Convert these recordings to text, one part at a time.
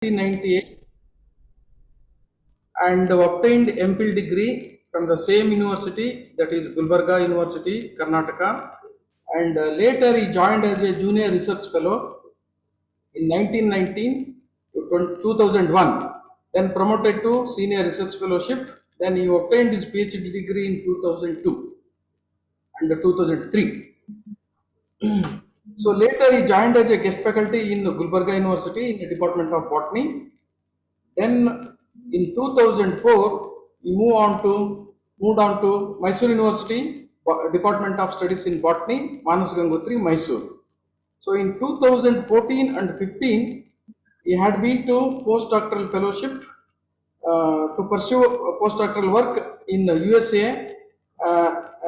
1998 and obtained MPhil degree from the same university, that is Gulbarga University, Karnataka. And later he joined as a junior research fellow in 1919 to 2001. Then promoted to senior research fellowship. Then he obtained his PhD degree in 2002 and 2003. So later he joined as a guest faculty in Gulbarga University in the Department of Botany. Then in 2004 he moved on to Mysore University, Department of Studies in Botany, Manas Gangotri, Mysore. So in 2014 and 15 he had been to postdoctoral fellowship to pursue postdoctoral work in the USA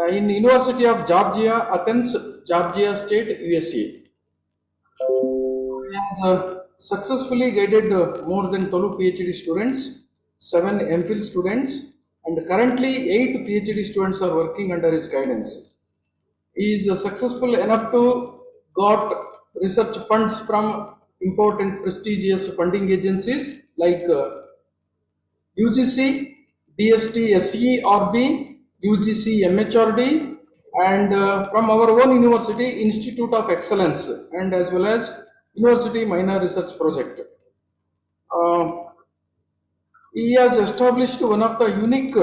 in University of Georgia, Athens, Georgia State, USA. He has successfully guided more than 12 PhD students, 7 MPhil students, and currently 8 PhD students are working under his guidance. He is successful enough to got research funds from important prestigious funding agencies like UGC, DST, SERB, UGC, MHRD, and from our own university, Institute of Excellence, and as well as University Minor Research Project. He has established one of the unique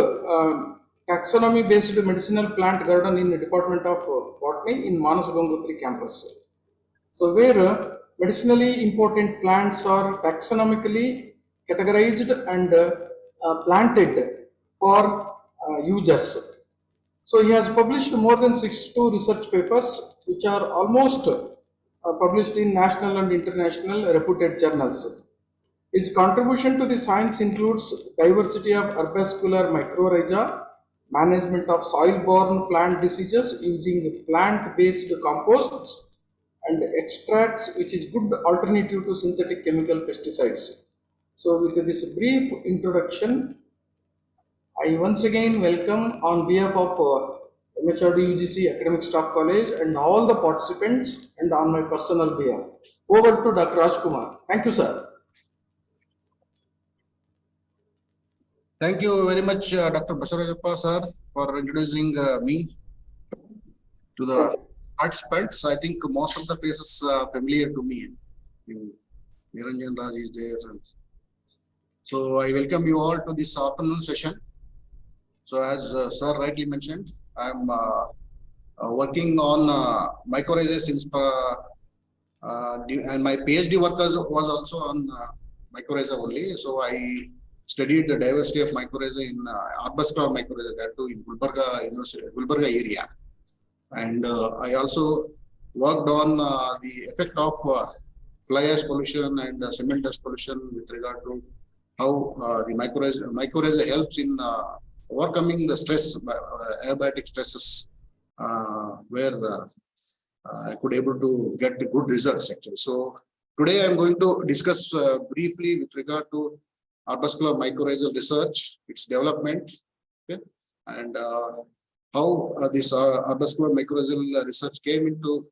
taxonomy-based medicinal plant garden in the Department of Botany in Manas Gangotri campus. So where medicinally important plants are taxonomically categorized and planted for users. So he has published more than 62 research papers, which are almost published in national and international reputed journals. His contribution to the science includes diversity of Arbuscular Mycorrhiza, management of soil-borne plant diseases using plant-based composts and extracts, which is good alternative to synthetic chemical pesticides. So with this brief introduction, I once again welcome on behalf of MHRD UGC Academic Staff College and all the participants and on my personal behalf. Over to Dr. Rajkumar. Thank you, sir. Thank you very much, Dr. Basarajappa, sir, for introducing me to the participants. I think most of the faces are familiar to me. Niranjan Raj is there. So I welcome you all to this afternoon session. So as sir rightly mentioned, I am working on mycorrhiza since and my PhD work was also on mycorrhiza only. So I studied the diversity of mycorrhiza in Arbuscular mycorrhiza, that too in Gulbarga University, Gulbarga area. And I also worked on the effect of fly ash pollution and cement dust pollution with regard to how the mycorrhiza helps in overcoming the stress, abiotic stresses, where I could able to get good results actually. So today I am going to discuss briefly with regard to Arbuscular mycorrhizal research, its development, okay, and how this Arbuscular mycorrhizal research came into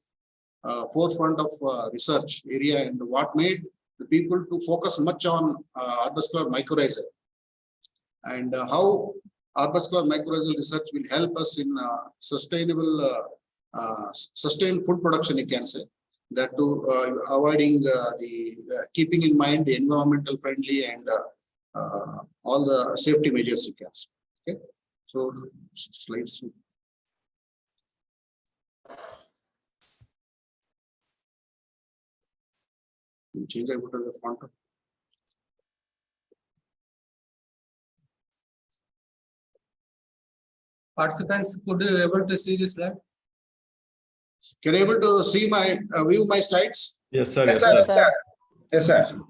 forefront of research area and what made the people to focus much on Arbuscular mycorrhiza, and how Arbuscular mycorrhizal research will help us in sustainable, sustained food production, you can say, that to avoiding keeping in mind the environmental friendly and all the safety measures, you can say. Okay, so slides. Change I put the font. Participants, could you able to see this slide? Can you able to see my view my slides? Yes, sir. Yes, sir. Yes, sir.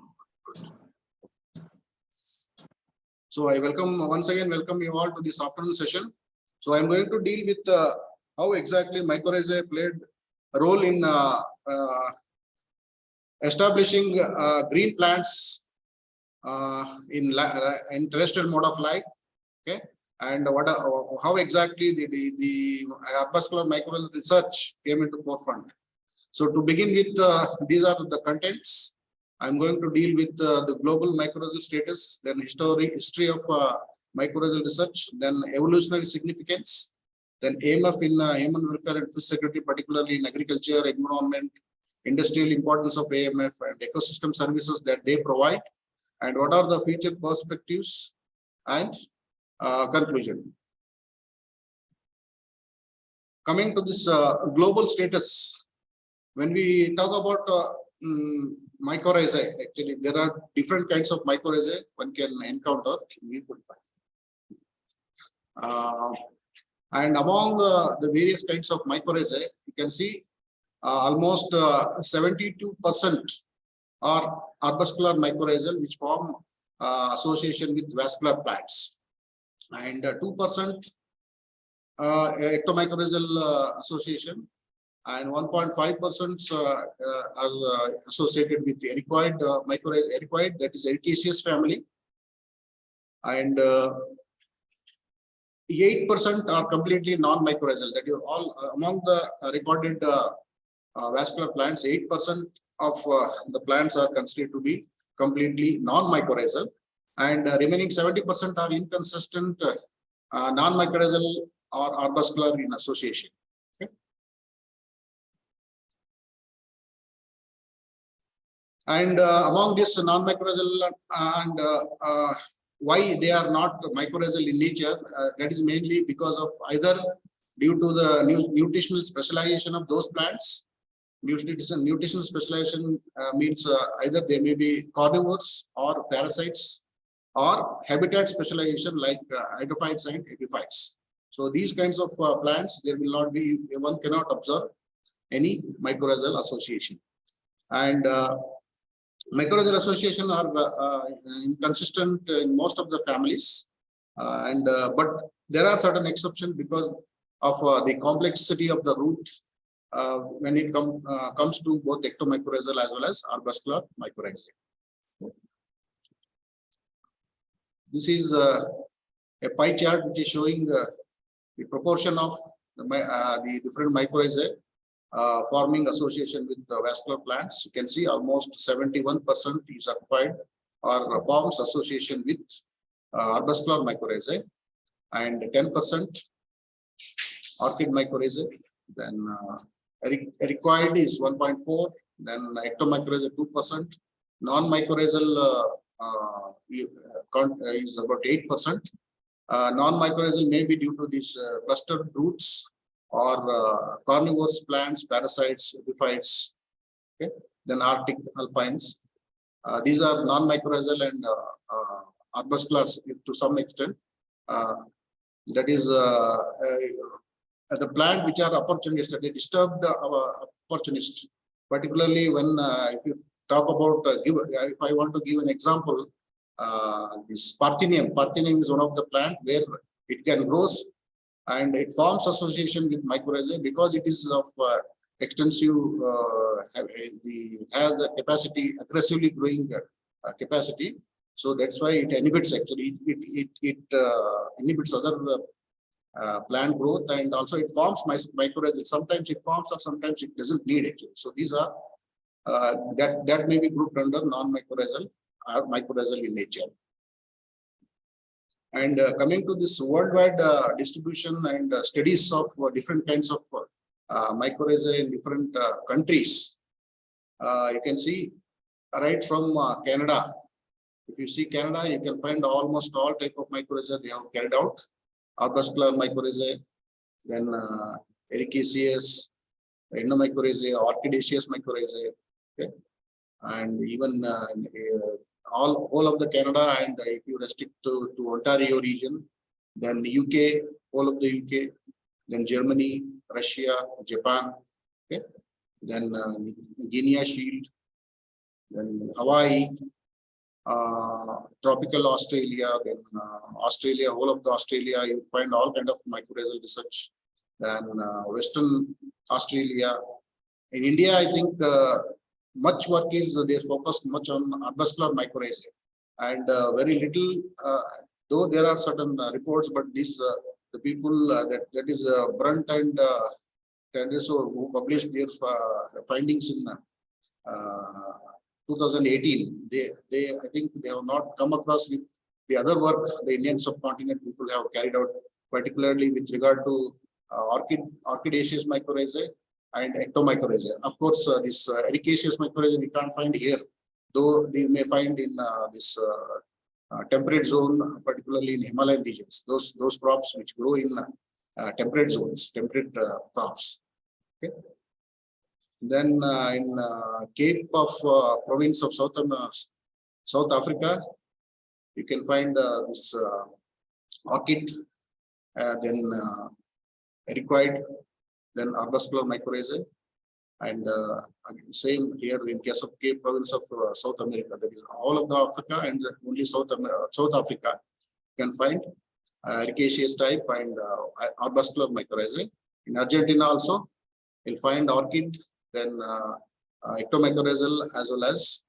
So I once again welcome you all to this afternoon session. So I'm going to deal with how exactly mycorrhiza played a role in establishing green plants in terrestrial mode of life. Okay, and how exactly the Arbuscular mycorrhizal research came into forefront. So to begin with, these are the contents. I'm going to deal with the global mycorrhizal status, then history of mycorrhizal research, then evolutionary significance, then AMF in human welfare and food security, particularly in agriculture, environment, industrial importance of AMF and ecosystem services that they provide, and what are the future perspectives and conclusion. Coming to this global status, when we talk about mycorrhizae, actually there are different kinds of mycorrhizae one can encounter. And among the various kinds of mycorrhizae, you can see almost 72% are arbuscular mycorrhizal, which form association with vascular plants, and 2% ectomycorrhizal association, and 1.5% are associated with the ericoid mycorrhizae, that is Ericaceous family, and 8% are completely non-mycorrhizal. That is all among the recorded vascular plants. 8% of the plants are considered to be completely non-mycorrhizal, and remaining 70% are inconsistent non-mycorrhizal or arbuscular in association. Okay. And among this non-mycorrhizal and why they are not mycorrhizal in nature, that is mainly because of either due to the nutritional specialization of those plants. Nutritional specialization means either they may be carnivores or parasites, or habitat specialization like hydrophytes and epiphytes. So these kinds of plants, there will not be, one cannot observe any mycorrhizal association. And mycorrhizal association are inconsistent in most of the families, but there are certain exceptions because of the complexity of the root when it comes to both ectomycorrhizal as well as arbuscular mycorrhizae. This is a pie chart which is showing the proportion of the different mycorrhizae forming association with vascular plants. You can see almost 71% is occupied or forms association with arbuscular mycorrhizae, and 10% orchid mycorrhizae. Then ericoid is 1.4. Then ectomycorrhizae 2%. Non-mycorrhizal is about 8%. Non-mycorrhizal may be due to these clustered roots or carnivorous plants, parasites, epiphytes. Okay. Then Arctic alpines. These are non-mycorrhizal and arbusculars to some extent. That is the plant which are opportunist, they disturb the opportunist. Particularly when if you talk about, if I want to give an example, this Parthenium. Parthenium is one of the plant where it can grow and it forms association with mycorrhizae because it is of extensive, has the capacity, aggressively growing capacity. So that's why it inhibits, actually, it inhibits other plant growth, and also it forms mycorrhizae. Sometimes it forms or sometimes it doesn't need, actually. So these are that may be grouped under non-mycorrhizal or mycorrhizal in nature. And coming to this worldwide distribution and studies of different kinds of mycorrhizae in different countries, you can see right from Canada. If you see Canada, you can find almost all type of mycorrhizae they have carried out. Arbuscular mycorrhizae, then Ericaceous, Endomycorrhizae, Orchidaceous mycorrhizae, okay, and even all of the Canada, and if you restrict to Ontario region, then UK, all of the UK, then Germany, Russia, Japan, okay, then Guinea Shield, then Hawaii, tropical Australia, then Australia, whole of the Australia, you find all kind of mycorrhizal research. Then Western Australia. In India, I think much work is, they focused much on arbuscular mycorrhizae, and very little, though there are certain reports, but these the people that is Brunt and Tenreso who published their findings in 2018. They I think they have not come across with the other work the Indian subcontinent people have carried out, particularly with regard to orchidaceous mycorrhizae and ectomycorrhizae. Of course, this ericaceous mycorrhizae we can't find here, though they may find in this temperate zone, particularly in Himalayan regions. Those crops which grow in temperate zones, temperate crops. Okay. Then in Cape of province of South Africa, you can find this orchid, then ericoid, then arbuscular mycorrhizae, and same here in case of Cape province of South America. That is all of the Africa and only South Africa you can find ericaceous type and arbuscular mycorrhizae. In Argentina also you'll find orchid, then ectomycorrhizal as well as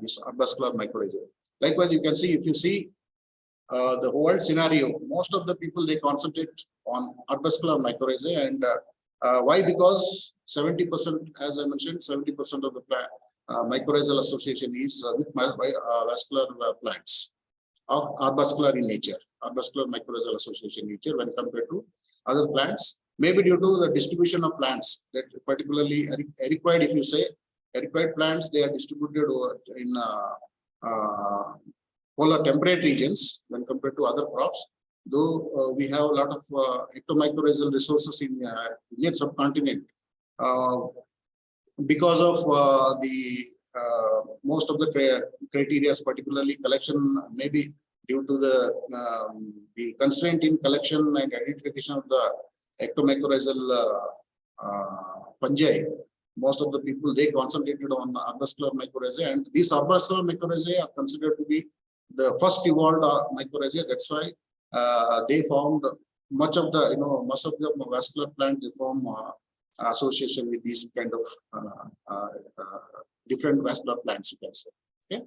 this arbuscular mycorrhizae. Likewise, you can see, if you see the world scenario, most of the people they concentrate on arbuscular mycorrhizae, and why? Because 70%, as I mentioned, 70% of the mycorrhizal association is with vascular plants of arbuscular in nature, arbuscular mycorrhizal association nature when compared to other plants. Maybe due to the distribution of plants, that particularly ericoid, if you say ericoid plants, they are distributed in polar temperate regions when compared to other crops. Though we have a lot of ectomycorrhizal resources in Indian subcontinent, because of the most of the criteria, particularly collection, maybe due to the constraint in collection and identification of the ectomycorrhizal fungi, most of the people they concentrated on arbuscular mycorrhizae, and these arbuscular mycorrhizae are considered to be the first evolved mycorrhizae. That's why they formed much of the vascular plant. They form association with these kind of different vascular plants, you can say. Okay.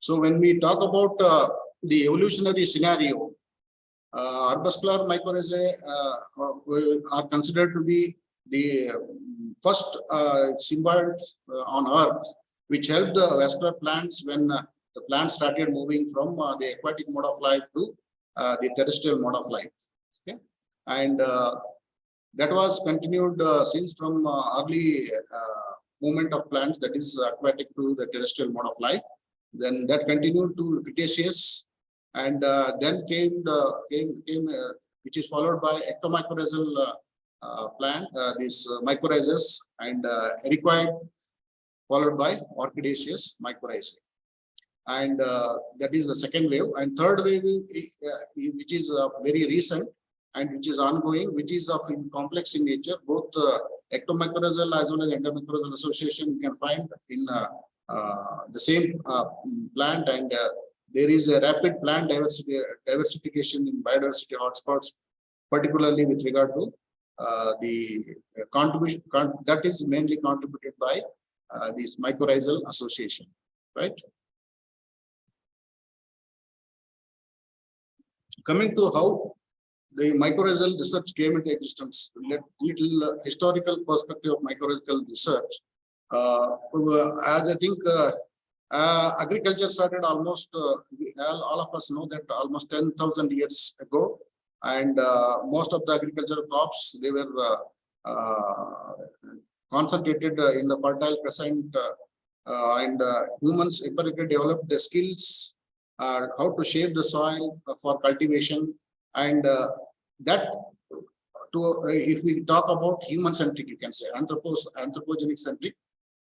So when we talk about the evolutionary scenario, arbuscular mycorrhizae are considered to be the first symbiont on Earth, which helped the vascular plants when the plants started moving from the aquatic mode of life to the terrestrial mode of life. Okay, and that was continued since from early movement of plants, that is aquatic to the terrestrial mode of life. Then that continued to Cretaceous, and then came which is followed by ectomycorrhizal plant, these mycorrhizas, and ericoid, followed by orchidaceous mycorrhizae. And that is the second wave. And third wave, which is very recent and which is ongoing, which is of complex in nature. Both ectomycorrhizal as well as endomycorrhizal association you can find in the same plant, and there is a rapid plant diversification in biodiversity hotspots, particularly with regard to the contribution that is mainly contributed by this mycorrhizal association, right? Coming to how the mycorrhizal research came into existence, little historical perspective of mycorrhizal research. As I think agriculture started almost, all of us know that almost 10,000 years ago, and most of the agricultural crops, they were concentrated in the Fertile Crescent, and humans empirically developed the skills how to shape the soil for cultivation, and that to if we talk about human centric, you can say anthropogenic centric,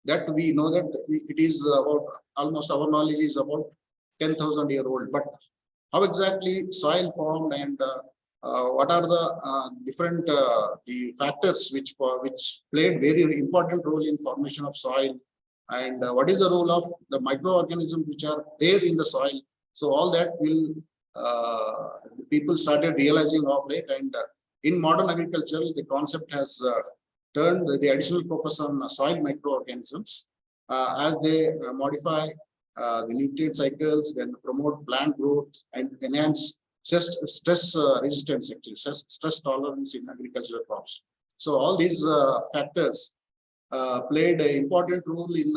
that we know that it is about almost our knowledge is about 10,000 year old. But how exactly soil formed, and what are the different the factors which played very important role in formation of soil, and what is the role of the microorganisms which are there in the soil. So all that will people started realizing of late, and in modern agriculture the concept has turned the additional focus on soil microorganisms as they modify the nutrient cycles, then promote plant growth and enhance stress resistance, actually stress tolerance in agricultural crops. So all these factors played an important role in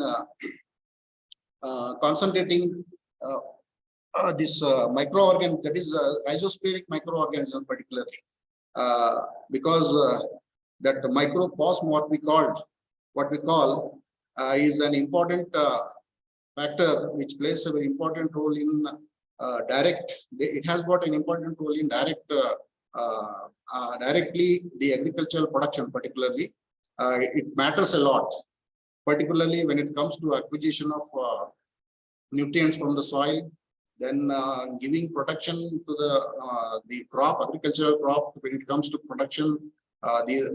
concentrating this microorganism, that is rhizosporic microorganism particularly, because that microplasm, what we call is an important factor which plays a very important role in it has got an important role in directly the agricultural production particularly. It matters a lot, particularly when it comes to acquisition of nutrients from the soil, then giving protection to the crop, agricultural crop. When it comes to production, the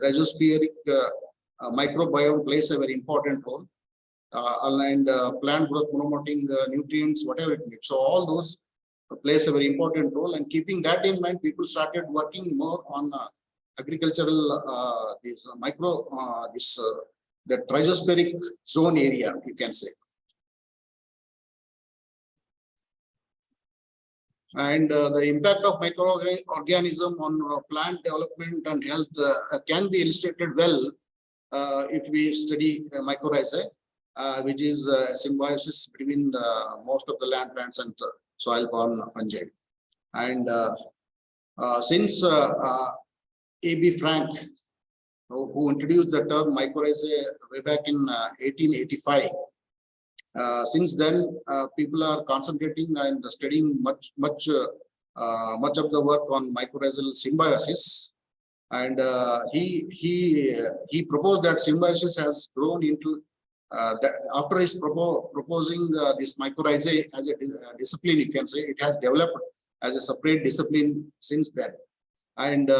rhizosporic microbiome plays a very important role, and plant growth promoting nutrients, whatever it needs. So all those plays a very important role, and keeping that in mind, people started working more on agricultural the rhizosporic zone area, you can say. And the impact of microorganism on plant development and health can be illustrated well if we study mycorrhizae, which is symbiosis between most of the land plants and soil-borne fungi. And since A.B. Frank, who introduced the term mycorrhizae way back in 1885, since then, people are concentrating and studying much of the work on mycorrhizal symbiosis, and he proposed that symbiosis has grown into that after his proposing this mycorrhizae as a discipline, you can say it has developed as a separate discipline since then. And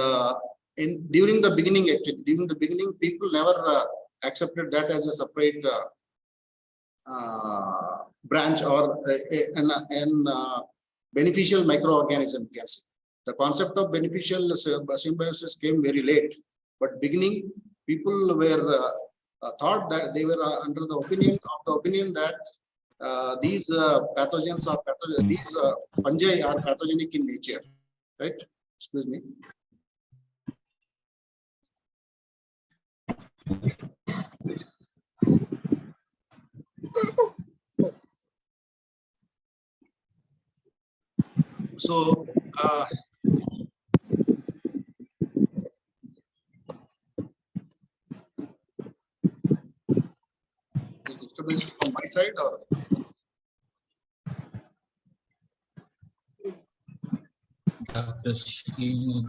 during the beginning, people never accepted that as a separate branch or an beneficial microorganism, you can say. The concept of beneficial symbiosis came very late, but beginning people were thought that they were under the opinion that these pathogens are these fungi are pathogenic in nature, right? Excuse me. So is disturbance from my side or? Dr. Sheen.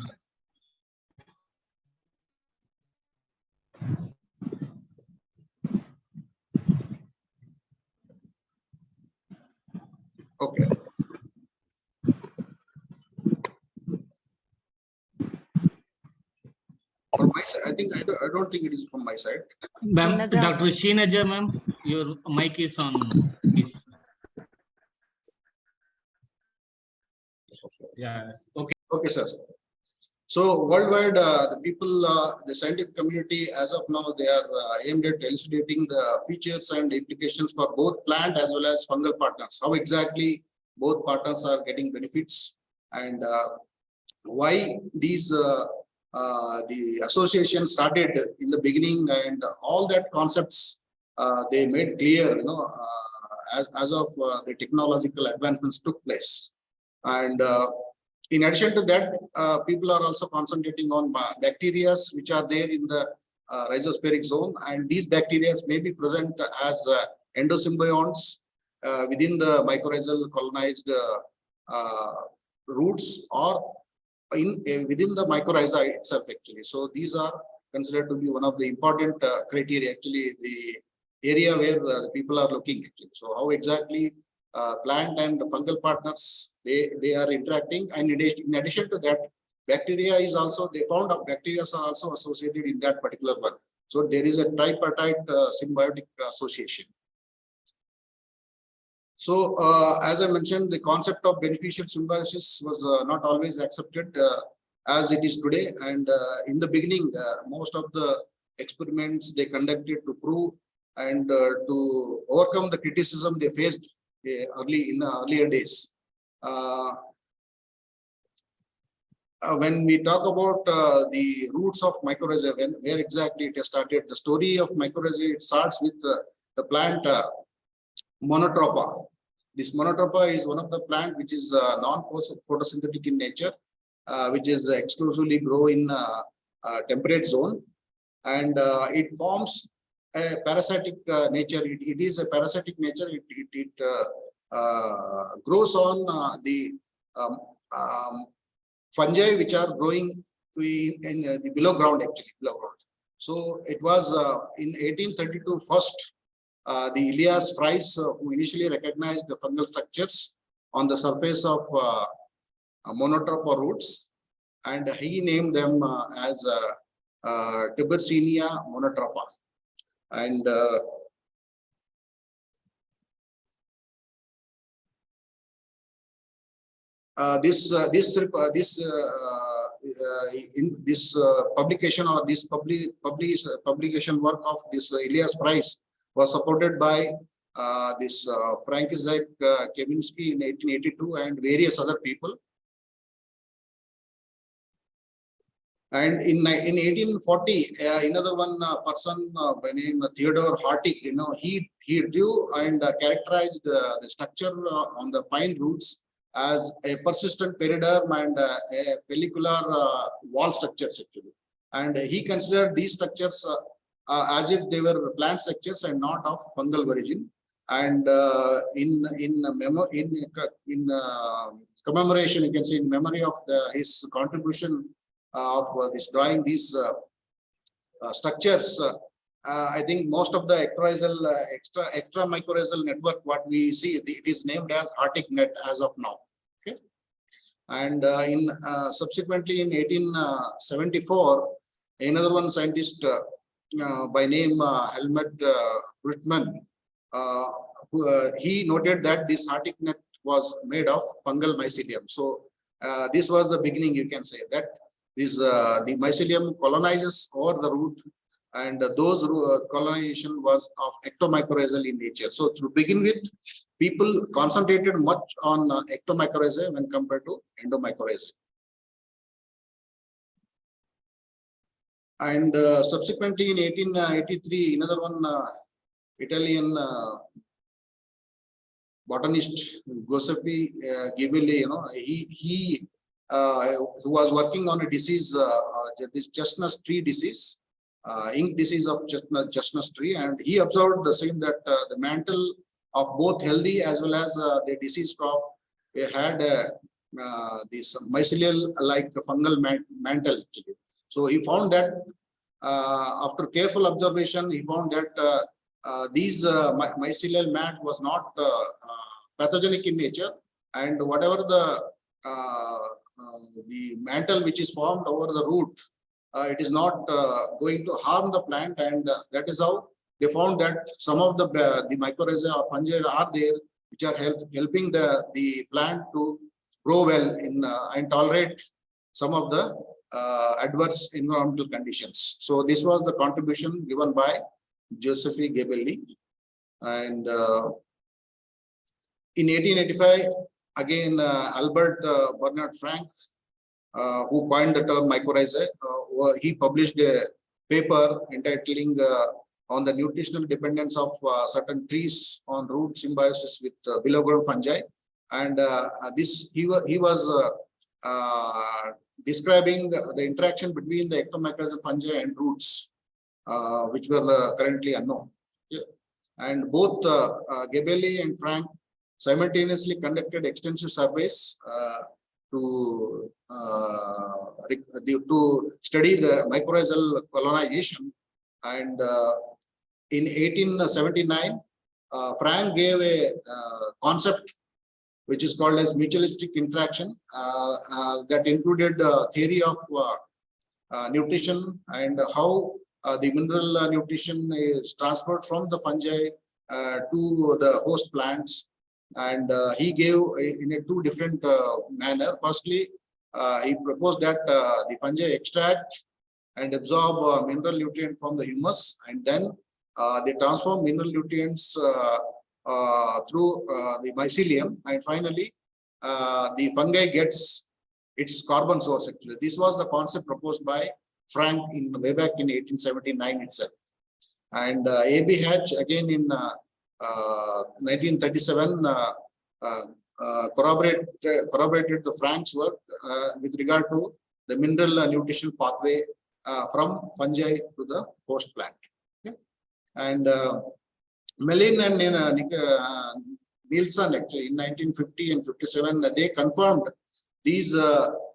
Okay. From my side, I think I don't think it is from my side. Ma'am, Dr. Sheenaja, ma'am, your mic is on this. Yeah. Okay. Okay, sir. So worldwide, the people, the scientific community, as of now, they are aimed at elucidating the features and implications for both plant as well as fungal partners. How exactly both partners are getting benefits, and why these the association started in the beginning, and all that concepts they made clear, you know, as of the technological advancements took place. And in addition to that, people are also concentrating on bacteria which are there in the rhizosporic zone, and these bacteria may be present as endosymbionts within the mycorrhizal colonized roots or within the mycorrhiza itself, actually. So these are considered to be one of the important criteria, actually, the area where the people are looking, actually. So how exactly plant and fungal partners they are interacting, and in addition to that, bacteria is also, they found out bacteria are also associated in that particular one. So there is a tripartite symbiotic association. So as I mentioned, the concept of beneficial symbiosis was not always accepted as it is today, and in the beginning most of the experiments they conducted to prove and to overcome the criticism they faced in the earlier days. when we talk about the roots of mycorrhiza, where exactly it has started, the story of mycorrhiza, it starts with the plant Monotropa. This Monotropa is one of the plant which is non-photosynthetic in nature, which is exclusively grow in temperate zone, and it forms a parasitic nature. It is a parasitic nature. It grows on the fungi which are growing in the below ground, actually below ground. So it was in 1832 first the Elias Fries who initially recognized the fungal structures on the surface of Monotropa roots, and he named them as Tibersinia monotropa. And this publication or this publication work of this Elias Price was supported by this Frankiszek Kaminski in 1882 and various other people. And in 1840, another one person by name Theodore Hartig, he drew and characterized the structure on the pine roots as a persistent periderm and a pellicular wall structures actually. And he considered these structures as if they were plant structures and not of fungal origin. And in commemoration, you can say in memory of his contribution of this drawing these structures, I think most of the extra mycorrhizal network what we see, it is named as Hartig net as of now. Okay, and subsequently in 1874, another one scientist by name Helmut Brutman, he noted that this Hartig net was made of fungal mycelium. So this was the beginning, you can say that. The mycelium colonizes over the root, and those colonization was of ectomycorrhizal in nature. So to begin with, people concentrated much on ectomycorrhizae when compared to endomycorrhizae. And subsequently in 1883, another one Italian botanist Giuseppe Ghibelli, he who was working on a disease, this chestnut tree disease, ink disease of chestnut tree, and he observed the same that the mantle of both healthy as well as the diseased crop had this mycelial like fungal mantle actually. So he found that after careful observation, he found that these mycelial mat was not pathogenic in nature, and whatever the mantle which is formed over the root, it is not going to harm the plant, and that is how they found that some of the mycorrhiza or fungi are there which are helping the plant to grow well in and tolerate some of the adverse environmental conditions. So this was the contribution given by Giuseppe Ghibelli. And in 1885, again, Albert Bernard Frank, who coined the term mycorrhizae, he published a paper entitling on the nutritional dependence of certain trees on root symbiosis with below ground fungi. And he was describing the interaction between the ectomycorrhizal fungi and roots, which were currently unknown. Yeah. And both Ghibelli and Frank simultaneously conducted extensive surveys to study the mycorrhizal colonization. And in 1879, Frank gave a concept which is called as mutualistic interaction that included theory of nutrition and how the mineral nutrition is transferred from the fungi to the host plants. And he gave in a two different manner. Firstly, he proposed that the fungi extract and absorb mineral nutrient from the humus, and then they transform mineral nutrients through the mycelium, and finally the fungi gets its carbon source actually. This was the concept proposed by Frank in way back in 1879 itself. And ABH again in 1937 corroborated the Frank's work with regard to the mineral nutrition pathway from fungi to the host plant. Okay. And Mellin and Nielsen actually in 1950 and 57 they confirmed these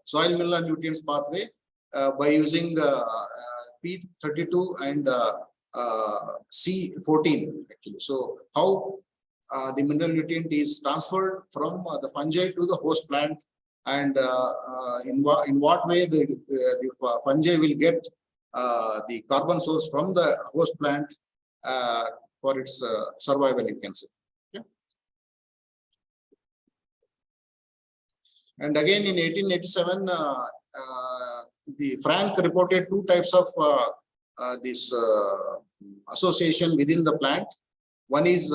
soil mineral nutrients pathway by using P32 and C14 actually. So how the mineral nutrient is transferred from the fungi to the host plant, and in what way the fungi will get the carbon source from the host plant for its survival, you can say. Okay. And again in 1887, the Frank reported two types of this association within the plant. One is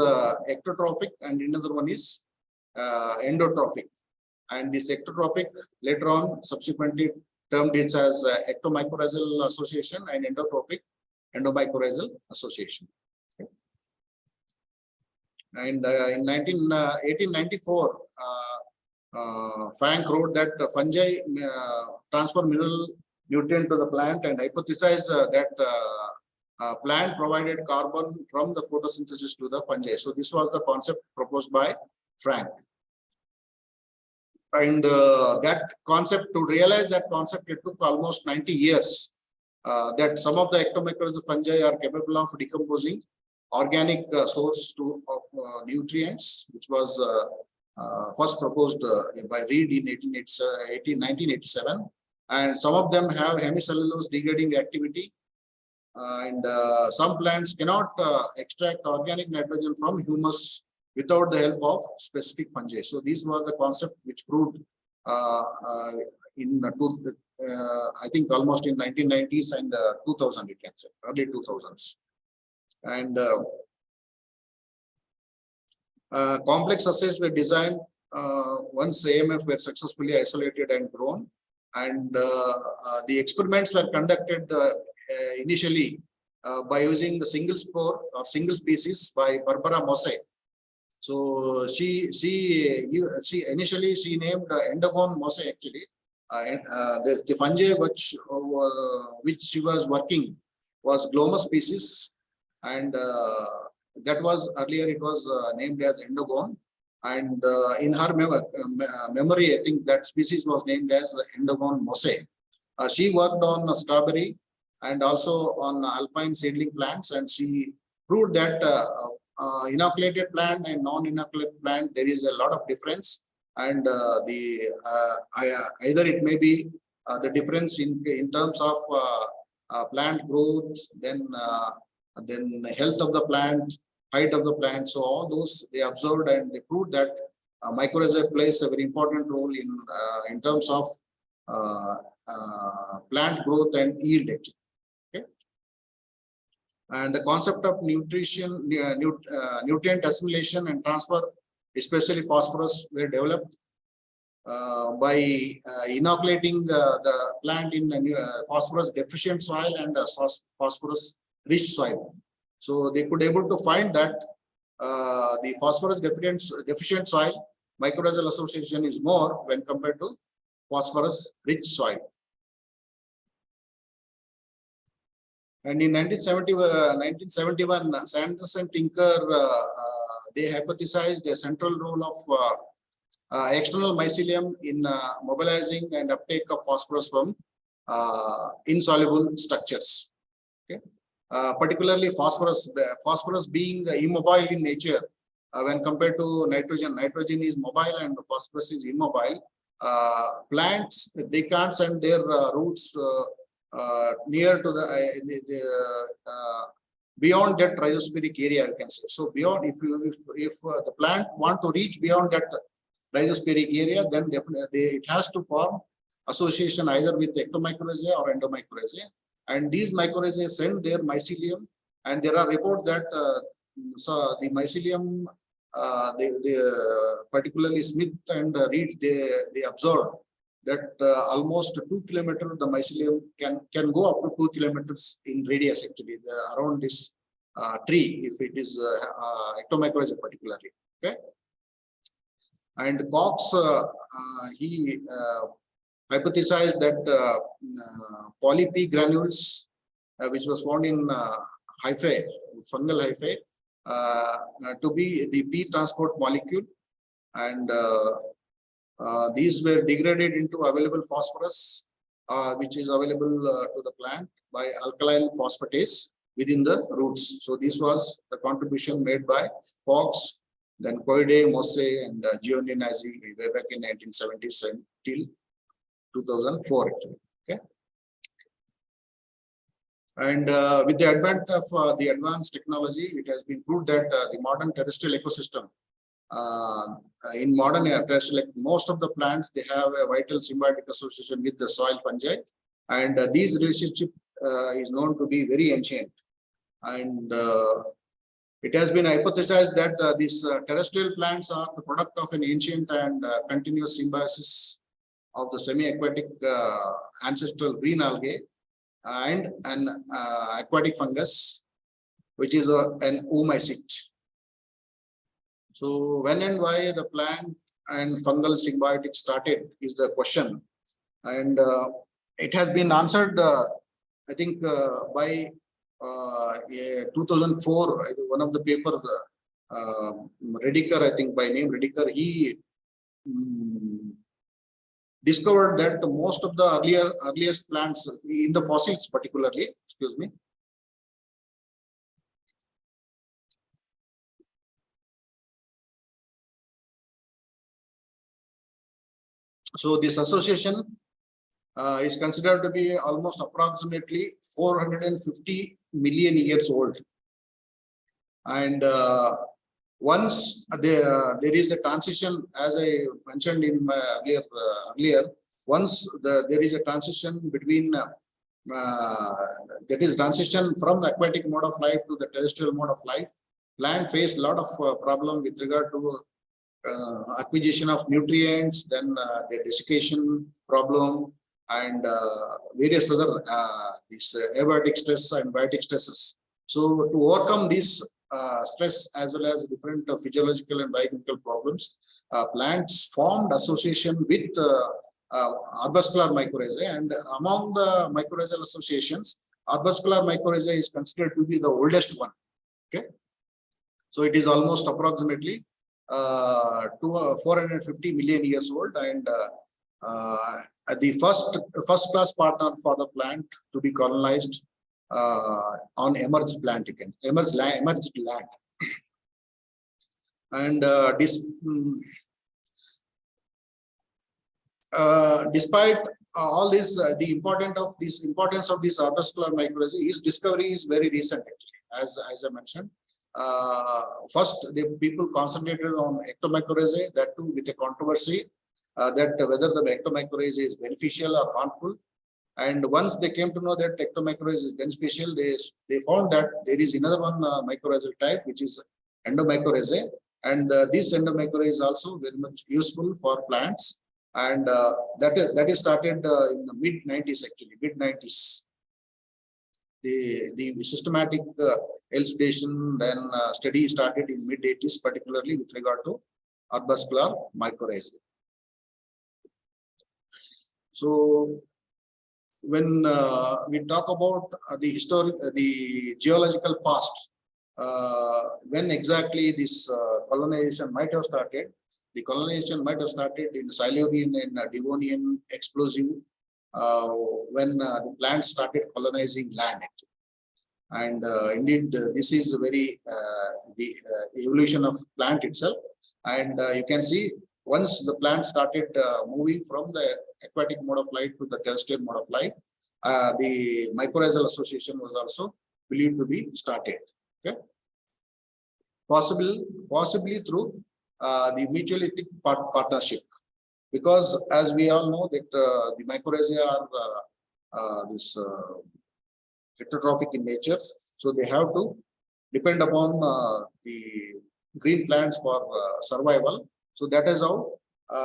ectotrophic and another one is endotrophic. And this ectotrophic later on subsequently termed it as ectomycorrhizal association and endotrophic endomycorrhizal association. Okay. And in 1894, Frank wrote that fungi transfer mineral nutrient to the plant and hypothesized that plant provided carbon from the photosynthesis to the fungi. So this was the concept proposed by Frank. And that concept, to realize that concept, it took almost 90 years. That some of the ectomycorrhizal fungi are capable of decomposing organic source of nutrients, which was first proposed by Reed in 1987. And some of them have hemicellulose degrading activity. And some plants cannot extract organic nitrogen from humus without the help of specific fungi. So these were the concept which proved in I think almost in 1990s and 2000, you can say, early 2000s. And complex assays were designed once AMF were successfully isolated and grown. And the experiments were conducted initially by using the single spore or single species by Barbara Mose. So she initially named Endogon Mose actually. The fungi which she was working was Gloma species, and that was earlier it was named as Endogon. And in her memory, I think that species was named as Endogon Mose. She worked on strawberry and also on alpine seedling plants, and she proved that inoculated plant and non-inoculated plant, there is a lot of difference. And either it may be the difference in terms of plant growth, then health of the plant, height of the plant. So all those they observed, and they proved that mycorrhiza plays a very important role in terms of plant growth and yield. Okay. And the concept of nutrient assimilation and transfer, especially phosphorus, were developed by inoculating the plant in phosphorus deficient soil and phosphorus rich soil. So they could able to find that the phosphorus deficient soil mycorrhizal association is more when compared to phosphorus rich soil. And in 1971, Sanders and Tinker they hypothesized a central role of external mycelium in mobilizing and uptake of phosphorus from insoluble structures. Okay. Particularly phosphorus being immobile in nature when compared to nitrogen. Nitrogen is mobile and phosphorus is immobile. Plants, they can't send their roots near to the beyond that rhizospheric area, you can say. So beyond, if the plant want to reach beyond that rhizospheric area, then definitely it has to form association either with ectomycorrhizae or endomycorrhizae. And these mycorrhizae send their mycelium, and there are reports that so the mycelium, particularly Smith and Reed, they observed that almost 2 kilometers the mycelium can go up to 2 kilometers in radius actually around this tree if it is ectomycorrhiza particularly. Okay, and Cox he hypothesized that poly P granules which was found in hyphae, fungal hyphae, to be the P transport molecule, and these were degraded into available phosphorus, which is available to the plant by alkaline phosphatase within the roots. So this was the contribution made by Cox, then Coide, Mose, and Giovinazzi way back in 1970s till 2004 actually. Okay. And with the advent of the advanced technology, it has been proved that the modern terrestrial ecosystem, in modern terrestrial, like most of the plants, they have a vital symbiotic association with the soil fungi, and these relationship is known to be very ancient. And it has been hypothesized that these terrestrial plants are the product of an ancient and continuous symbiosis of the semi-aquatic ancestral green algae and an aquatic fungus, which is an oomycete. So when and why the plant and fungal symbiotic started is the question, and it has been answered, I think, by 2004. One of the papers, Rediker, I think by name Rediker, he discovered that most of the earliest plants in the fossils particularly, excuse me, so this association is considered to be almost approximately 450 million years old, and once there is a transition, as I mentioned in my earlier, once there is a transition between that is transition from the aquatic mode of life to the terrestrial mode of life, plant faced a lot of problem with regard to acquisition of nutrients, then the desiccation problem, and various other these abiotic stress and biotic stresses. So to overcome this stress as well as different physiological and biochemical problems, plants formed association with arbuscular mycorrhizae, and among the mycorrhizal associations, arbuscular mycorrhizae is considered to be the oldest one. Okay, so it is almost approximately 450 million years old, and the first class partner for the plant to be colonized on emerged plant again, emerged land. And despite all this, the importance of this arbuscular mycorrhizae, its discovery is very recent actually, as I mentioned. First, the people concentrated on ectomycorrhizae, that too with a controversy that whether the ectomycorrhizae is beneficial or harmful. And once they came to know that ectomycorrhizae is beneficial, they found that there is another one mycorrhizal type, which is endomycorrhizae, and this endomycorrhizae is also very much useful for plants, and that is started in the mid-90s actually, mid-90s. The systematic elucidation then study started in mid-80s, particularly with regard to arbuscular mycorrhizae. So when we talk about the geological past, when exactly this colonization might have started, the colonization might have started in Silurian and Devonian explosive, when the plants started colonizing land. And indeed, this is very the evolution of plant itself. And you can see once the plant started moving from the aquatic mode of life to the terrestrial mode of life, the mycorrhizal association was also believed to be started. Okay, possibly through the mutualistic partnership, because as we all know that the mycorrhizae are this heterotrophic in nature, so they have to depend upon the green plants for survival. So that is how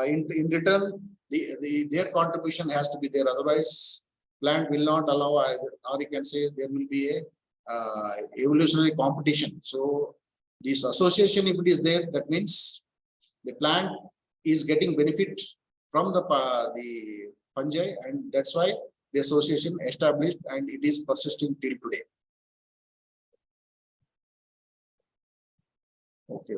in return their contribution has to be there. Otherwise, plant will not allow, or you can say there will be a evolutionary competition. So this association, if it is there, that means the plant is getting benefit from the fungi, and that's why the association established, and it is persisting till today. Okay.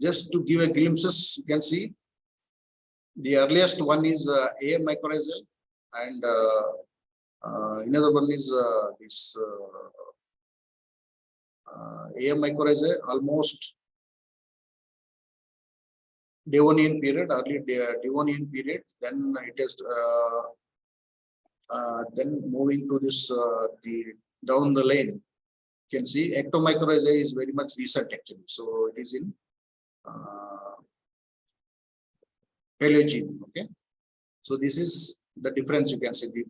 Just to give a glimpses, you can see the earliest one is AM mycorrhizal, and another one is this AM mycorrhiza, almost Devonian period, early Devonian period. Then it is then moving to this down the lane. You can see ectomycorrhiza is very much recent actually. So it is in Paleogene. Okay, so this is the difference. You can say the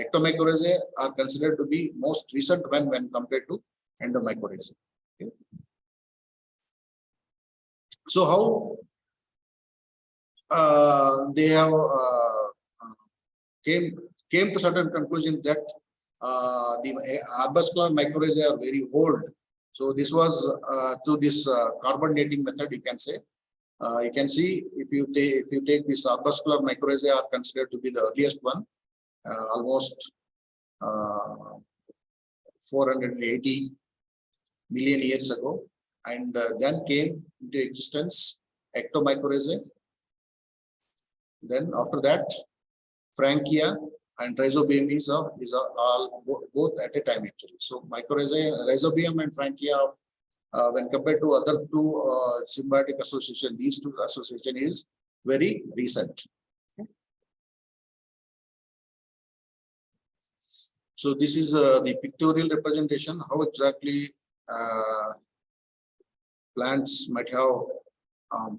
ectomycorrhizae are considered to be most recent when compared to endomycorrhiza. Okay. So how they have came to certain conclusion that the arbuscular mycorrhizae are very old. So this was through this carbon dating method. You can say you can see if you take this arbuscular mycorrhizae are considered to be the earliest one, almost 480 million years ago, and then came into existence ectomycorrhizae. Then after that, Frankia and Rhizobium is all both at a time actually. So mycorrhizae, Rhizobium and Frankia, when compared to other two symbiotic association, these two association is very recent. So this is the pictorial representation, how exactly plants might have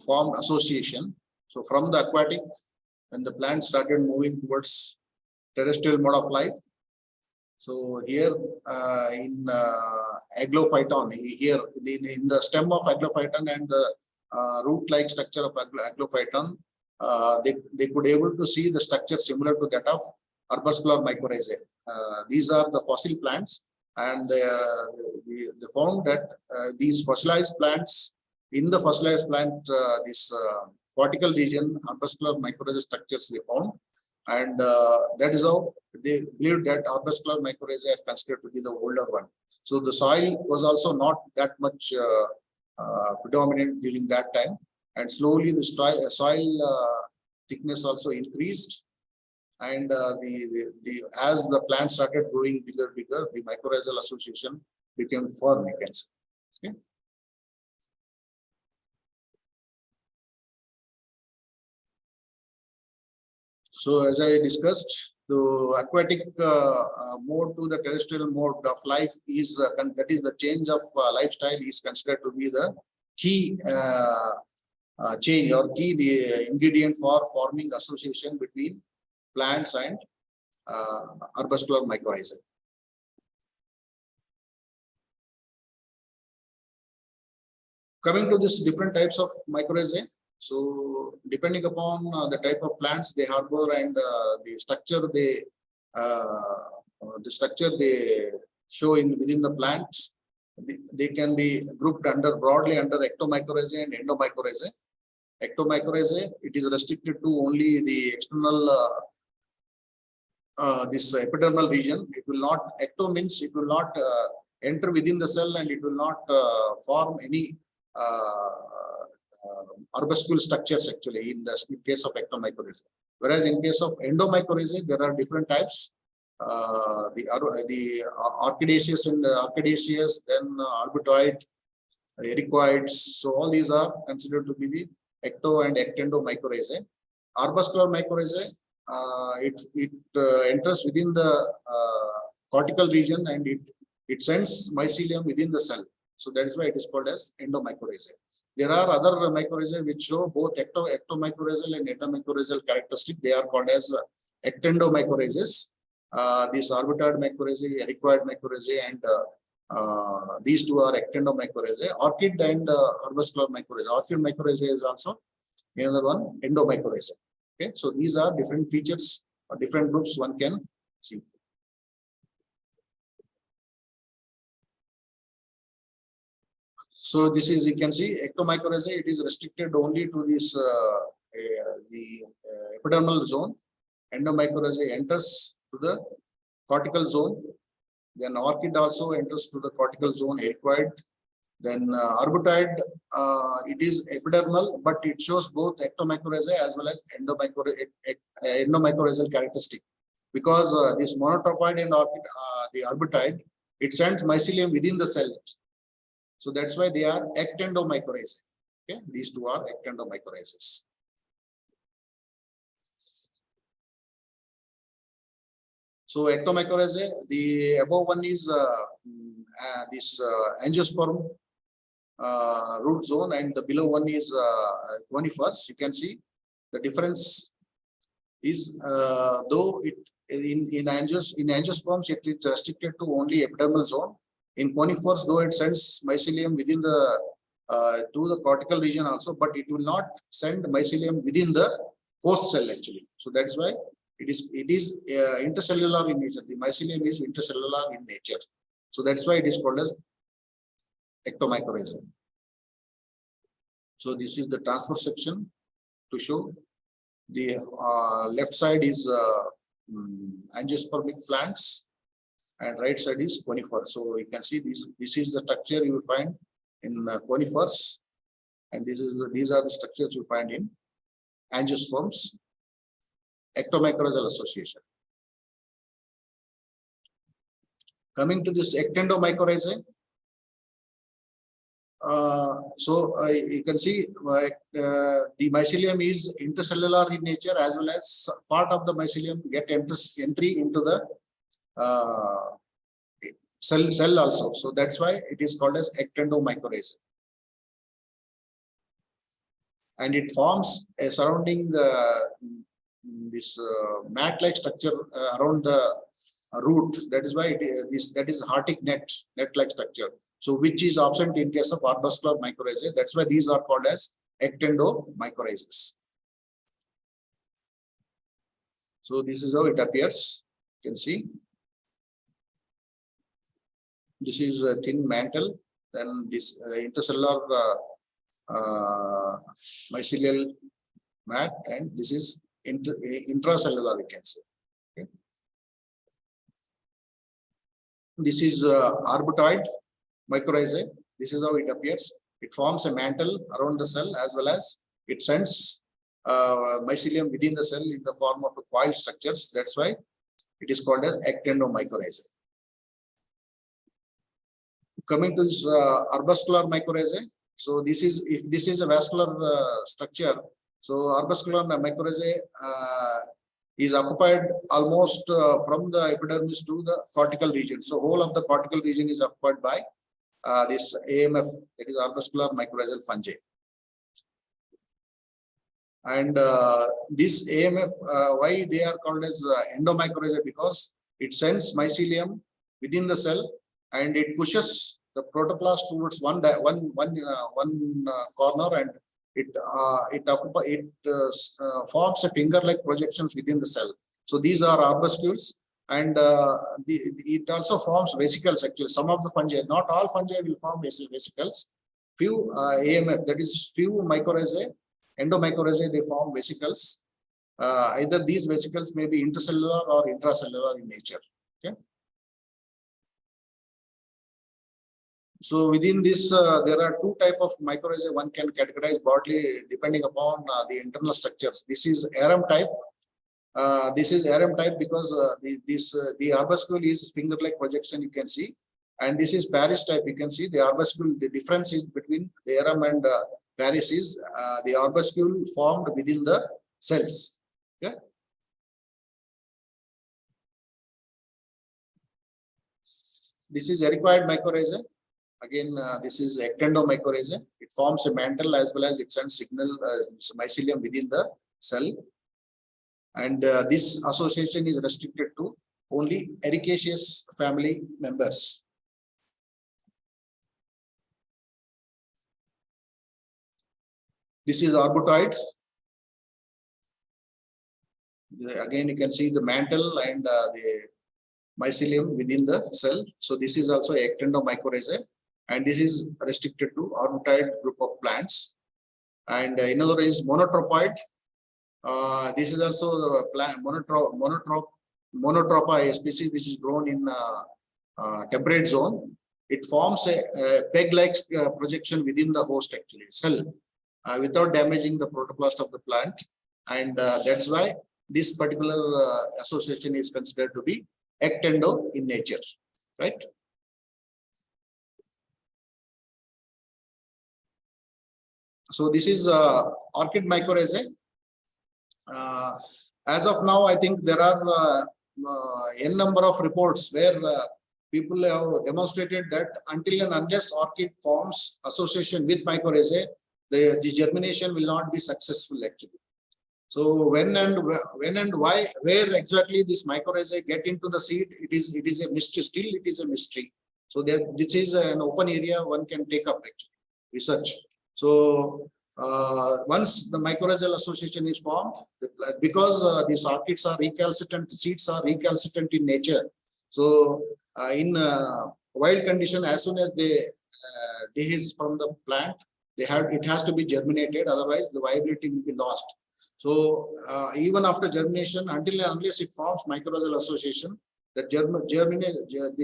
formed association. So from the aquatic, when the plants started moving towards terrestrial mode of life. So here in Aglophyton, here in the stem of Aglophyton and the root-like structure of Aglophyton, they could able to see the structure similar to that of arbuscular mycorrhizae. These are the fossil plants, and they found that these fossilized plants, in the fossilized plant, this cortical region, arbuscular mycorrhizae structures they found, and that is how they believed that arbuscular mycorrhizae are considered to be the older one. So the soil was also not that much predominant during that time, and slowly the soil thickness also increased, and as the plant started growing bigger, the mycorrhizal association became firm, you can say. Okay. So as I discussed, the aquatic mode to the terrestrial mode of life is that is the change of lifestyle is considered to be the key change or key ingredient for forming association between plants and arbuscular mycorrhizae. Coming to this different types of mycorrhizae. So depending upon the type of plants they harbor and the structure they show within the plants, they can be grouped broadly under ectomycorrhizae and endomycorrhizae. Ectomycorrhizae, it is restricted to only the external this epidermal region. It will not, ecto means it will not enter within the cell, and it will not form any arbuscular structures actually in the case of ectomycorrhizae. Whereas in case of endomycorrhizae, there are different types. The orchidaceous and orchidaceous, then arbutoid, ericoids. So all these are considered to be the ecto and ectendomycorrhizae. Arbuscular mycorrhizae, it enters within the cortical region, and it sends mycelium within the cell. So that is why it is called as endomycorrhizae. There are other mycorrhizae which show both ectomycorrhizal and endomycorrhizal characteristic. They are called as ectendomycorrhizae. These arbutoid mycorrhizae, ericoid mycorrhizae, and These two are ectendomycorrhizae. Orchid and arbuscular mycorrhiza. Orchid mycorrhiza is also another one, endomycorrhiza. Okay, so these are different features or different groups one can see. So this is, you can see ectomycorrhizae, it is restricted only to this the epidermal zone. Endomycorrhizae enters to the cortical zone. Then orchid also enters to the cortical zone, ericoid. Then arbutide, it is epidermal, but it shows both ectomycorrhizae as well as endomycorrhizal characteristic. Because this monotropoid and orchid, the arbutide, it sends mycelium within the cell. So that's why they are ectendomycorrhizae. Okay, these two are ectendomycorrhizas. So ectomycorrhizae, the above one is this angiosperm root zone, and the below one is conifers. You can see the difference is though it in angiosperms it is restricted to only epidermal zone. In conifers, though it sends mycelium within the to the cortical region also, but it will not send mycelium within the host cell actually. So that's why it is intercellular in nature. The mycelium is intercellular in nature. So that's why it is called as ectomycorrhiza. So this is the transfer section to show. The left side is angiospermic plants and right side is conifer. So you can see this is the structure you will find in conifers, and these are the structures you find in angiosperms. Ectomycorrhizal association. Coming to this ectendomycorrhizae, you can see the mycelium is intercellular in nature, as well as part of the mycelium get entry into the cell also. So that's why it is called as ectendomycorrhizae. And it forms a surrounding this mat-like structure around the root. That is why that is Hartic net-like structure. So which is absent in case of arbuscular mycorrhizae. That's why these are called as ectendomycorrhizas. So this is how it appears. You can see. This is a thin mantle. Then this intercellular mycelial mat, and this is intracellular, you can say. Okay. This is arbutide mycorrhizae. This is how it appears. It forms a mantle around the cell, as well as it sends mycelium within the cell in the form of coiled structures. That's why it is called as ectendomycorrhizae. Coming to this arbuscular mycorrhizae. So this is, if this is a vascular structure, so arbuscular mycorrhizae is occupied almost from the epidermis to the cortical region. So whole of the cortical region is occupied by this AMF, that is arbuscular mycorrhizal fungi. And this AMF, why they are called as endomycorrhizae? Because it sends mycelium within the cell, and it pushes the protoplast towards one corner, and it forms a finger-like projections within the cell. So these are arbuscules, and it also forms vesicles. Actually, some of the fungi, not all fungi will form vesicles. Few AMF, that is few mycorrhizae, endomycorrhizae, they form vesicles. Either these vesicles may be intercellular or intracellular in nature. Okay. So within this, there are two types of mycorrhizae one can categorize broadly depending upon the internal structures. This is arum type. This is arum type because the arbuscule is finger-like projection, you can see, and this is Paris type. You can see the arbuscule. The difference is between the arum and Paris is the arbuscule formed within the cells. Okay. This is ericoid mycorrhizae. Again, this is ectendomycorrhizae. It forms a mantle, as well as it sends signal mycelium within the cell. And this association is restricted to only ericaceous family members. This is arbutioid. Again, you can see the mantle and the mycelium within the cell. So this is also ectendomycorrhizae, and this is restricted to arbutioid group of plants. And another is monotropoid. This is also the plant monotropa, a species which is grown in temperate zone. It forms a peg-like projection within the host actually cell without damaging the protoplast of the plant, and that's why this particular association is considered to be ectendo in nature, right? So this is orchid mycorrhizae. As of now, I think there are n number of reports where people have demonstrated that until and unless orchid forms association with mycorrhizae, the germination will not be successful actually. So when and why, where exactly this mycorrhizae get into the seed, it is a mystery. Still, it is a mystery. So this is an open area one can take up actually research. So once the mycorrhizal association is formed, because these orchids are recalcitrant, seeds are recalcitrant in nature. So in wild condition, as soon as they dehisce from the plant, it has to be germinated. Otherwise, the viability will be lost. So even after germination, until and unless it forms mycorrhizal association, the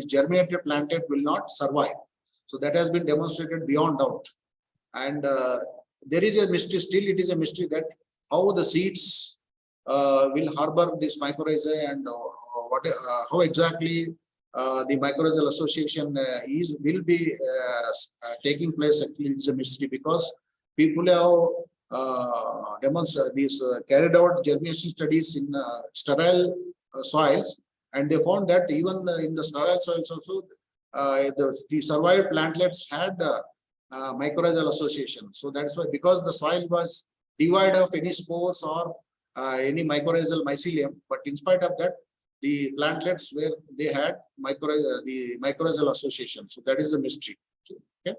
germinated plantlet will not survive. So that has been demonstrated beyond doubt. And there is a mystery, still it is a mystery, that how the seeds will harbor this mycorrhizae, and how exactly the mycorrhizal association will be taking place. Actually, it's a mystery, because people have carried out germination studies in sterile soils, and they found that even in the sterile soils also, the survived plantlets had mycorrhizal association. So that's why, because the soil was devoid of any spores or any mycorrhizal mycelium, but in spite of that, the plantlets where they had the mycorrhizal association. So that is the mystery. Okay.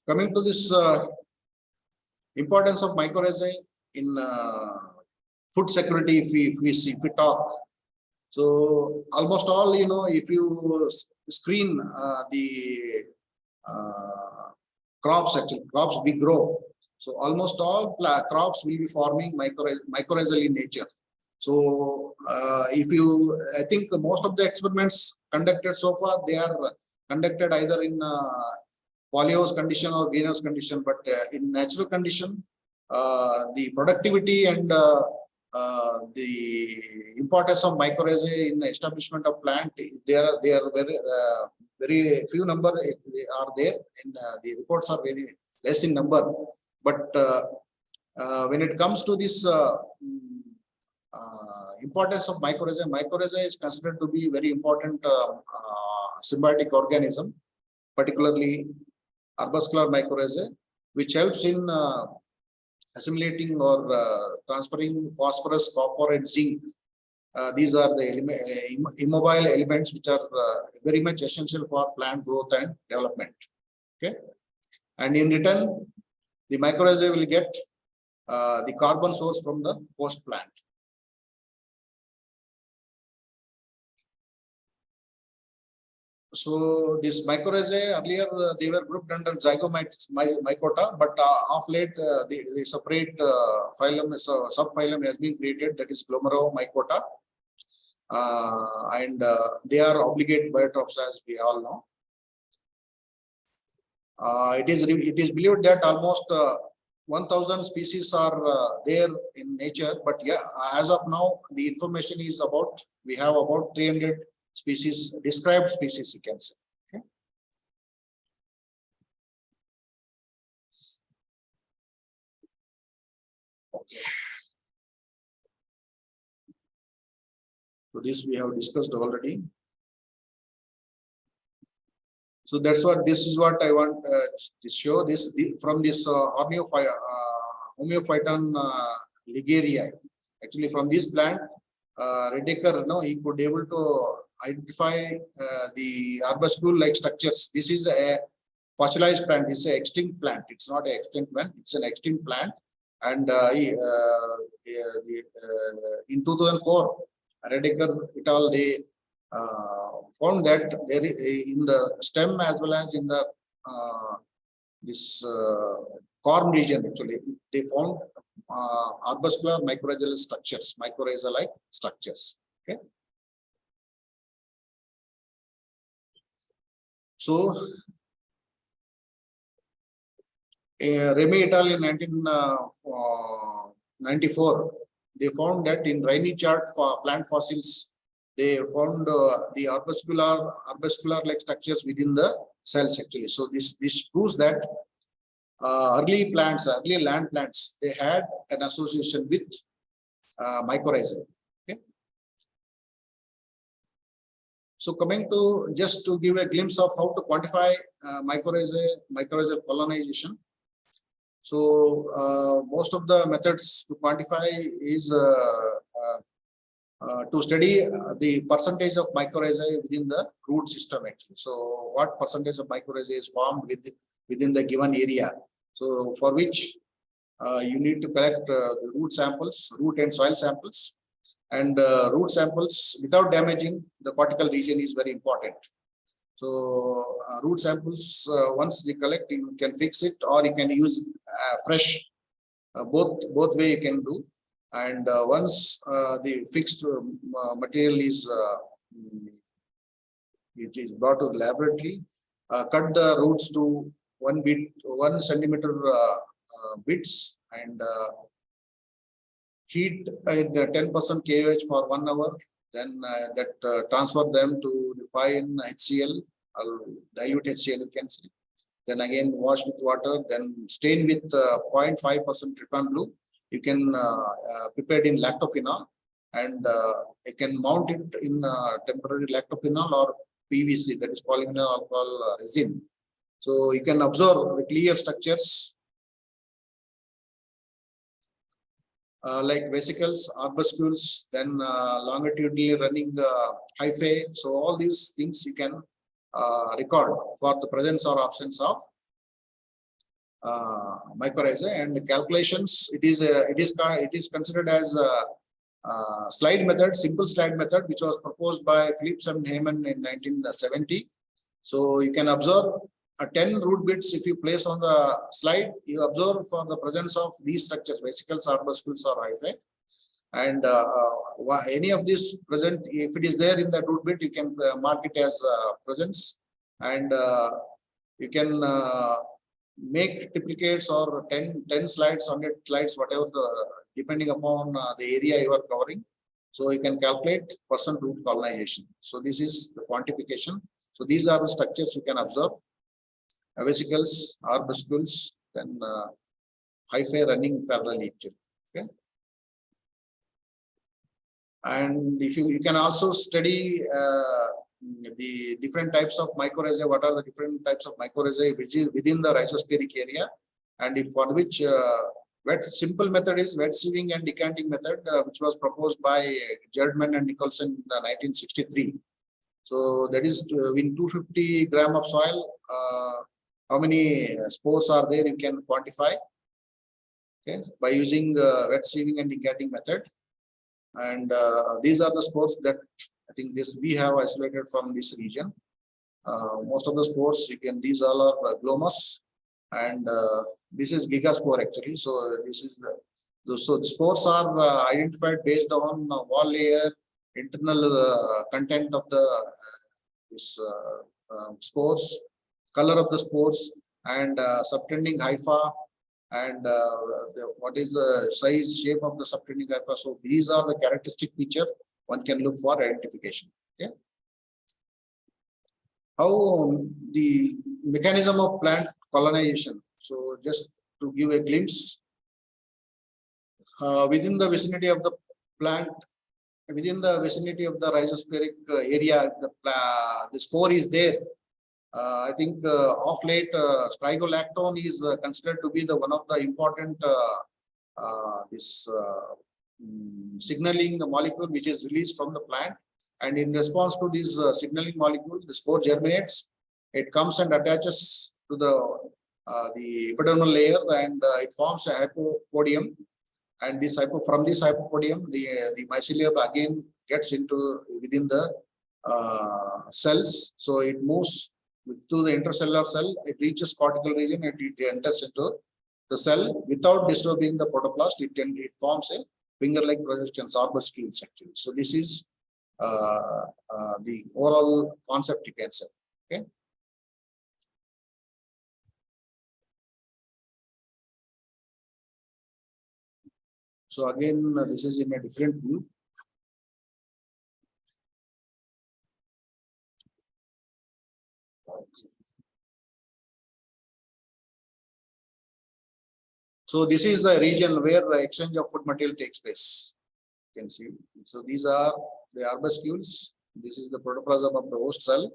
Coming to this importance of mycorrhizae in food security, if we talk. So almost all, if you screen the crops we grow. So almost all crops will be forming mycorrhizal in nature. So I think most of the experiments conducted so far, they are conducted either in polyhouse condition or greenhouse condition, but in natural condition, the productivity and the importance of mycorrhizae in the establishment of plant, they are very few number are there, and the reports are very less in number. But when it comes to this importance of mycorrhizae is considered to be very important symbiotic organism, particularly arbuscular mycorrhizae, which helps in assimilating or transferring phosphorus, copper, and zinc. These are the immobile elements which are very much essential for plant growth and development. Okay, and in return, the mycorrhizae will get the carbon source from the host plant. So this mycorrhizae, earlier they were grouped under zygomycota, but of late the separate phylum, subphylum has been created, that is glomeromycota, and they are obligate biotrophs, as we all know. It is believed that almost 1,000 species are there in nature, but yeah, as of now, the information is about, we have about 300 species, described species, you can say. Okay. Okay. So this we have discussed already. So that's what, this is what I want to show this from this Homeophyton ligeria. Actually, from this plant, Redeker, he could able to identify the arbuscule-like structures. This is a fossilized plant. It's an extinct plant. It's not an extinct plant. It's an extinct plant. And in 2004, Redeker et al. They found that there is, in the stem as well as in the this corm region, actually they found arbuscular mycorrhizal structures, mycorrhiza-like structures. Okay. So Remy et al. In 1994, they found that in Rainy chart for plant fossils, they found the arbuscular-like structures within the cells, actually. So this proves that early plants, early land plants, they had an association with mycorrhiza. Okay. So coming to just to give a glimpse of how to quantify mycorrhizal colonization. So most of the methods to quantify is to study the percentage of mycorrhizae within the root system, actually. So what percentage of mycorrhizae is formed within the given area. So for which you need to collect the root samples, root and soil samples, and root samples without damaging the cortical region is very important. So root samples, once they collect, you can fix it, or you can use fresh. Both way you can do. And once the fixed material is it is brought to the laboratory, cut the roots to 1 centimeter bits, and heat at the 10% KOH for 1 hour. Then transfer them to refine HCl or dilute HCl, you can see. Then again wash with water, then stain with 0.5% trypan blue. You can prepare it in lactophenol, and you can mount it in temporary lactophenol or PVC, that is polyvinyl alcohol resin. So you can observe the clear structures like vesicles, arbuscules, then longitudinally running hyphae. So all these things you can record for the presence or absence of mycorrhiza. And calculations, it is considered as a slide method, simple slide method, which was proposed by Phillips and Heyman in 1970. So you can observe 10 root bits. If you place on the slide, you observe for the presence of these structures, vesicles, arbuscules, or hyphae. And any of these present, if it is there in the root bit, you can mark it as presence, and you can make triplicates or 10 slides, 100 slides, whatever depending upon the area you are covering. So you can calculate percent root colonization. So this is the quantification. So these are the structures you can observe: vesicles, arbuscules, then hyphae running parallelly. Okay. And if you can also study the different types of mycorrhizae. What are the different types of mycorrhizae which is within the rhizospheric area, and if for which simple method is wet sieving and decanting method, which was proposed by Jerdman and Nicholson in 1963. So that is in 250 gram of soil, how many spores are there, you can quantify, okay, by using wet sieving and decanting method. And these are the spores that I think we have isolated from this region. Most of the spores, these all are glomus, and this is gigaspore actually. So this is the spores are identified based on wall layer, internal content of the spores, color of the spores, and subtending hypha, and what is the size, shape of the subtending hypha. So these are the characteristic feature one can look for identification. Okay. How the mechanism of plant colonization. So just to give a glimpse, within the vicinity of the plant, within the vicinity of the rhizospheric area, the spore is there. I think of late, strigolactone is considered to be one of the important signaling molecule which is released from the plant, And in response to these signaling molecules, the spore germinates. It comes and attaches to the epidermal layer, and it forms a hypopodium. And this from this hypopodium, the mycelium again gets into within the cells. So it moves to the intercellular cell. It reaches cortical region and it enters into the cell without disturbing the protoplast. It forms a finger-like projections, arbuscules actually. So this is the overall concept you can say. Okay. So again, this is in a different view. So this is the region where the exchange of food material takes place. You can see. So these are the arbuscules. This is the protoplasm of the host cell.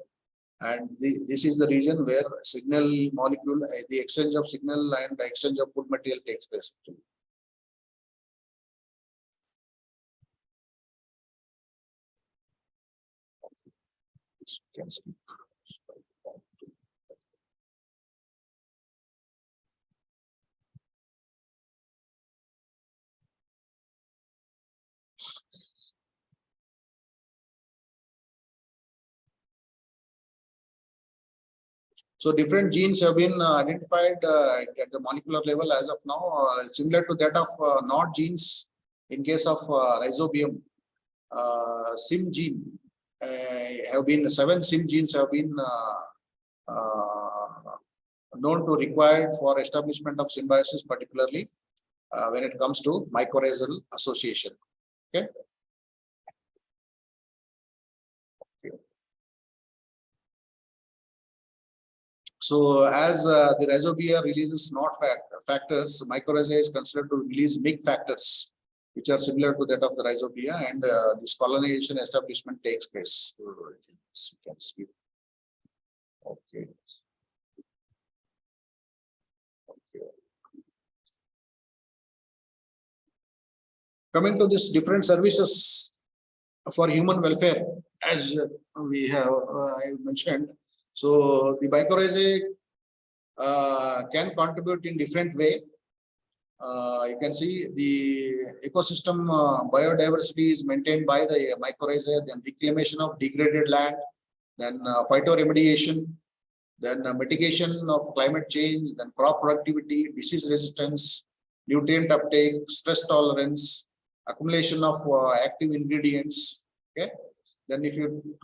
And this is the region where signal molecule, the exchange of signal and the exchange of food material takes place. Can see. So different genes have been identified at the molecular level as of now, similar to that of NOD genes in case of rhizobium. SIM gene have been 7 SIM genes have been known to required for establishment of symbiosis, particularly when it comes to mycorrhizal association. Okay. So as the rhizobia releases NOD factors, mycorrhiza is considered to release MIG factors, which are similar to that of the rhizobia, and this colonization establishment takes place. So you can skip. Okay. Coming to this different services for human welfare, as we have I mentioned. So the mycorrhizae can contribute in different way. You can see the ecosystem biodiversity is maintained by the mycorrhizae, then reclamation of degraded land, then phytoremediation, then mitigation of climate change, then crop productivity, disease resistance, nutrient uptake, stress tolerance, accumulation of active ingredients. Okay. Then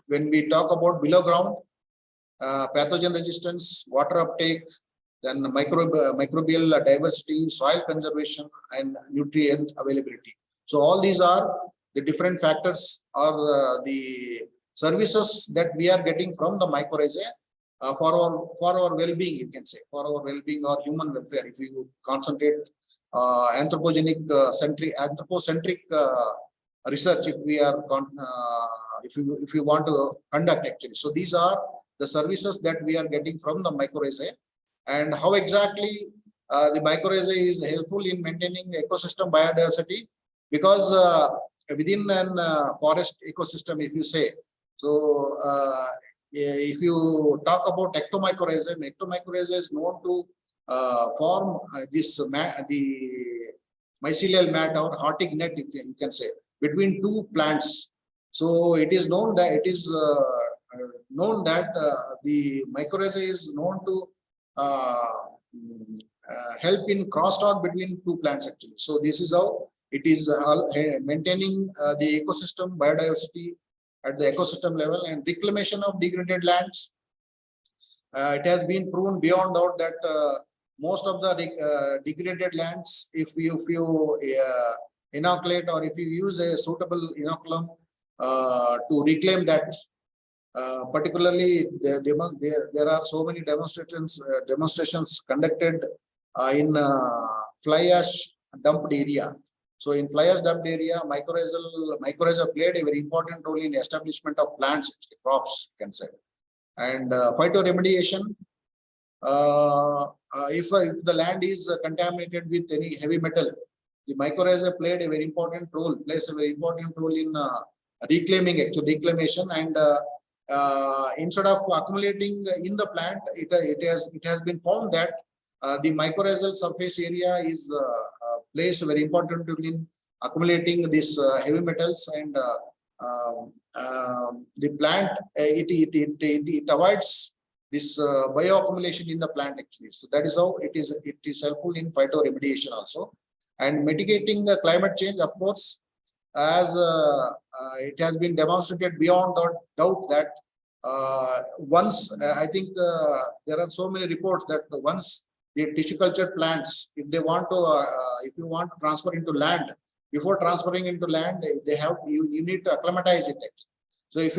when we talk about below ground, pathogen resistance, water uptake, then microbial diversity, soil conservation, and nutrient availability. So all these are the different factors or the services that we are getting from the mycorrhizae for our well-being, you can say, for our well-being or human welfare. If you concentrate anthropocentric research, if we are if you want to conduct actually. So these are the services that we are getting from the mycorrhizae, and how exactly the mycorrhizae is helpful in maintaining ecosystem biodiversity, because within an forest ecosystem, if you say, so if you talk about ectomycorrhizae is known to form the mycelial mat or hortic net, you can say, between two plants. So it is known that the mycorrhizae is known to help in crosstalk between two plants actually. So this is how it is maintaining the ecosystem biodiversity at the ecosystem level, and reclamation of degraded lands. It has been proven beyond doubt that most of the degraded lands, if you inoculate or if you use a suitable inoculum to reclaim that, particularly there are so many demonstrations conducted in fly ash dumped area. So in fly ash dumped area, mycorrhiza played a very important role in the establishment of plants, crops, you can say. And phytoremediation, if the land is contaminated with any heavy metal, the mycorrhiza plays a very important role in reclaiming, actually reclamation, and instead of accumulating in the plant, it has been found that the mycorrhizal surface area is plays a very important role in accumulating these heavy metals, and the plant it avoids this bioaccumulation in the plant actually. So that is how it is helpful in phytoremediation also, and mitigating the climate change, of course, as it has been demonstrated beyond doubt that once I think there are so many reports that once the tissue culture plants, if they want to if you want to transfer into land, before transferring into land, they have you need to acclimatize it actually. So if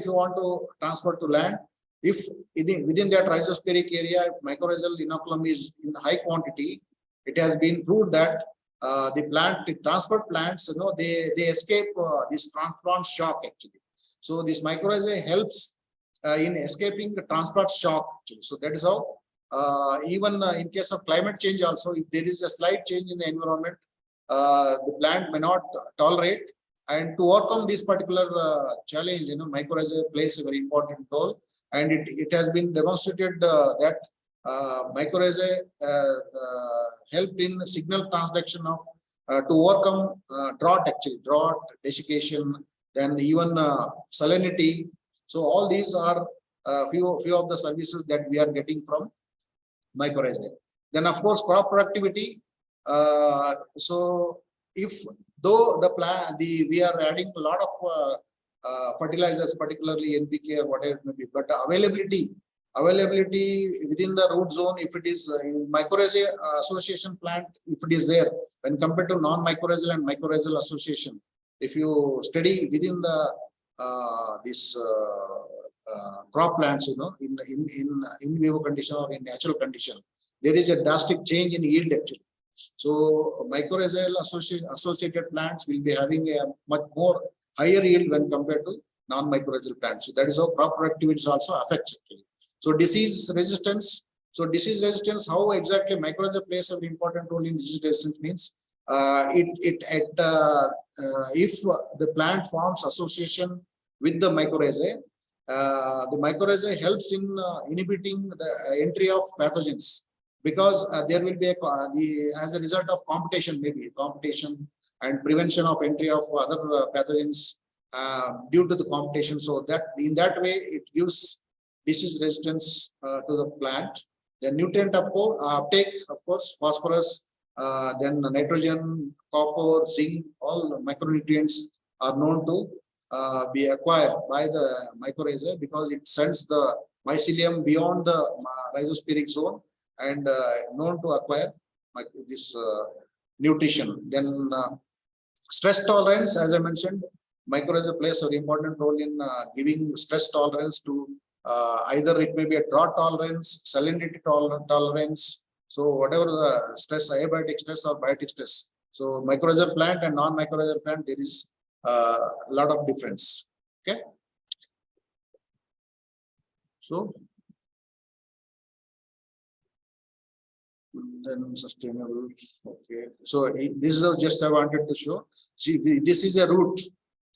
you want to transfer to land, if within that rhizospheric area, if mycorrhizal inoculum is in high quantity, it has been proved that the transport plants, they escape this transplant shock actually. So this mycorrhiza helps in escaping the transport shock actually. So that is how even in case of climate change also, if there is a slight change in the environment, the plant may not tolerate, and to overcome this particular challenge, mycorrhiza plays a very important role, and it has been demonstrated that mycorrhiza helped in signal transduction of to overcome drought, desiccation, then even salinity. So all these are few of the services that we are getting from mycorrhiza. Then of course crop productivity. So if though we are adding a lot of fertilizers, particularly NPK or whatever it may be, but the availability within the root zone, if it is in mycorrhiza association plant, if it is there, when compared to non-mycorrhizal and mycorrhizal association, if you study within the crop plants, in vivo condition or in natural condition, there is a drastic change in yield actually. So mycorrhizal associated plants will be having a much more higher yield when compared to non-mycorrhizal plants. So that is how crop productivity also affects actually. So disease resistance. So disease resistance, how exactly mycorrhiza plays an important role in disease resistance means if the plant forms association with the mycorrhiza helps in inhibiting the entry of pathogens, because there will be as a result of competition and prevention of entry of other pathogens due to the competition. So that in that way it gives disease resistance to the plant. The nutrient uptake, of course, phosphorus, then nitrogen, copper, zinc, all micronutrients are known to be acquired by the mycorrhiza, because it sends the mycelium beyond the rhizospheric zone and known to acquire this nutrition. Then stress tolerance, as I mentioned, mycorrhiza plays an important role in giving stress tolerance to either it may be a drought tolerance, salinity tolerance. So whatever the stress, abiotic stress or biotic stress. So mycorrhizal plant and non-mycorrhizal plant, there is a lot of difference. Okay. So then sustainable. Okay. So this is just I wanted to show. See, this is a root.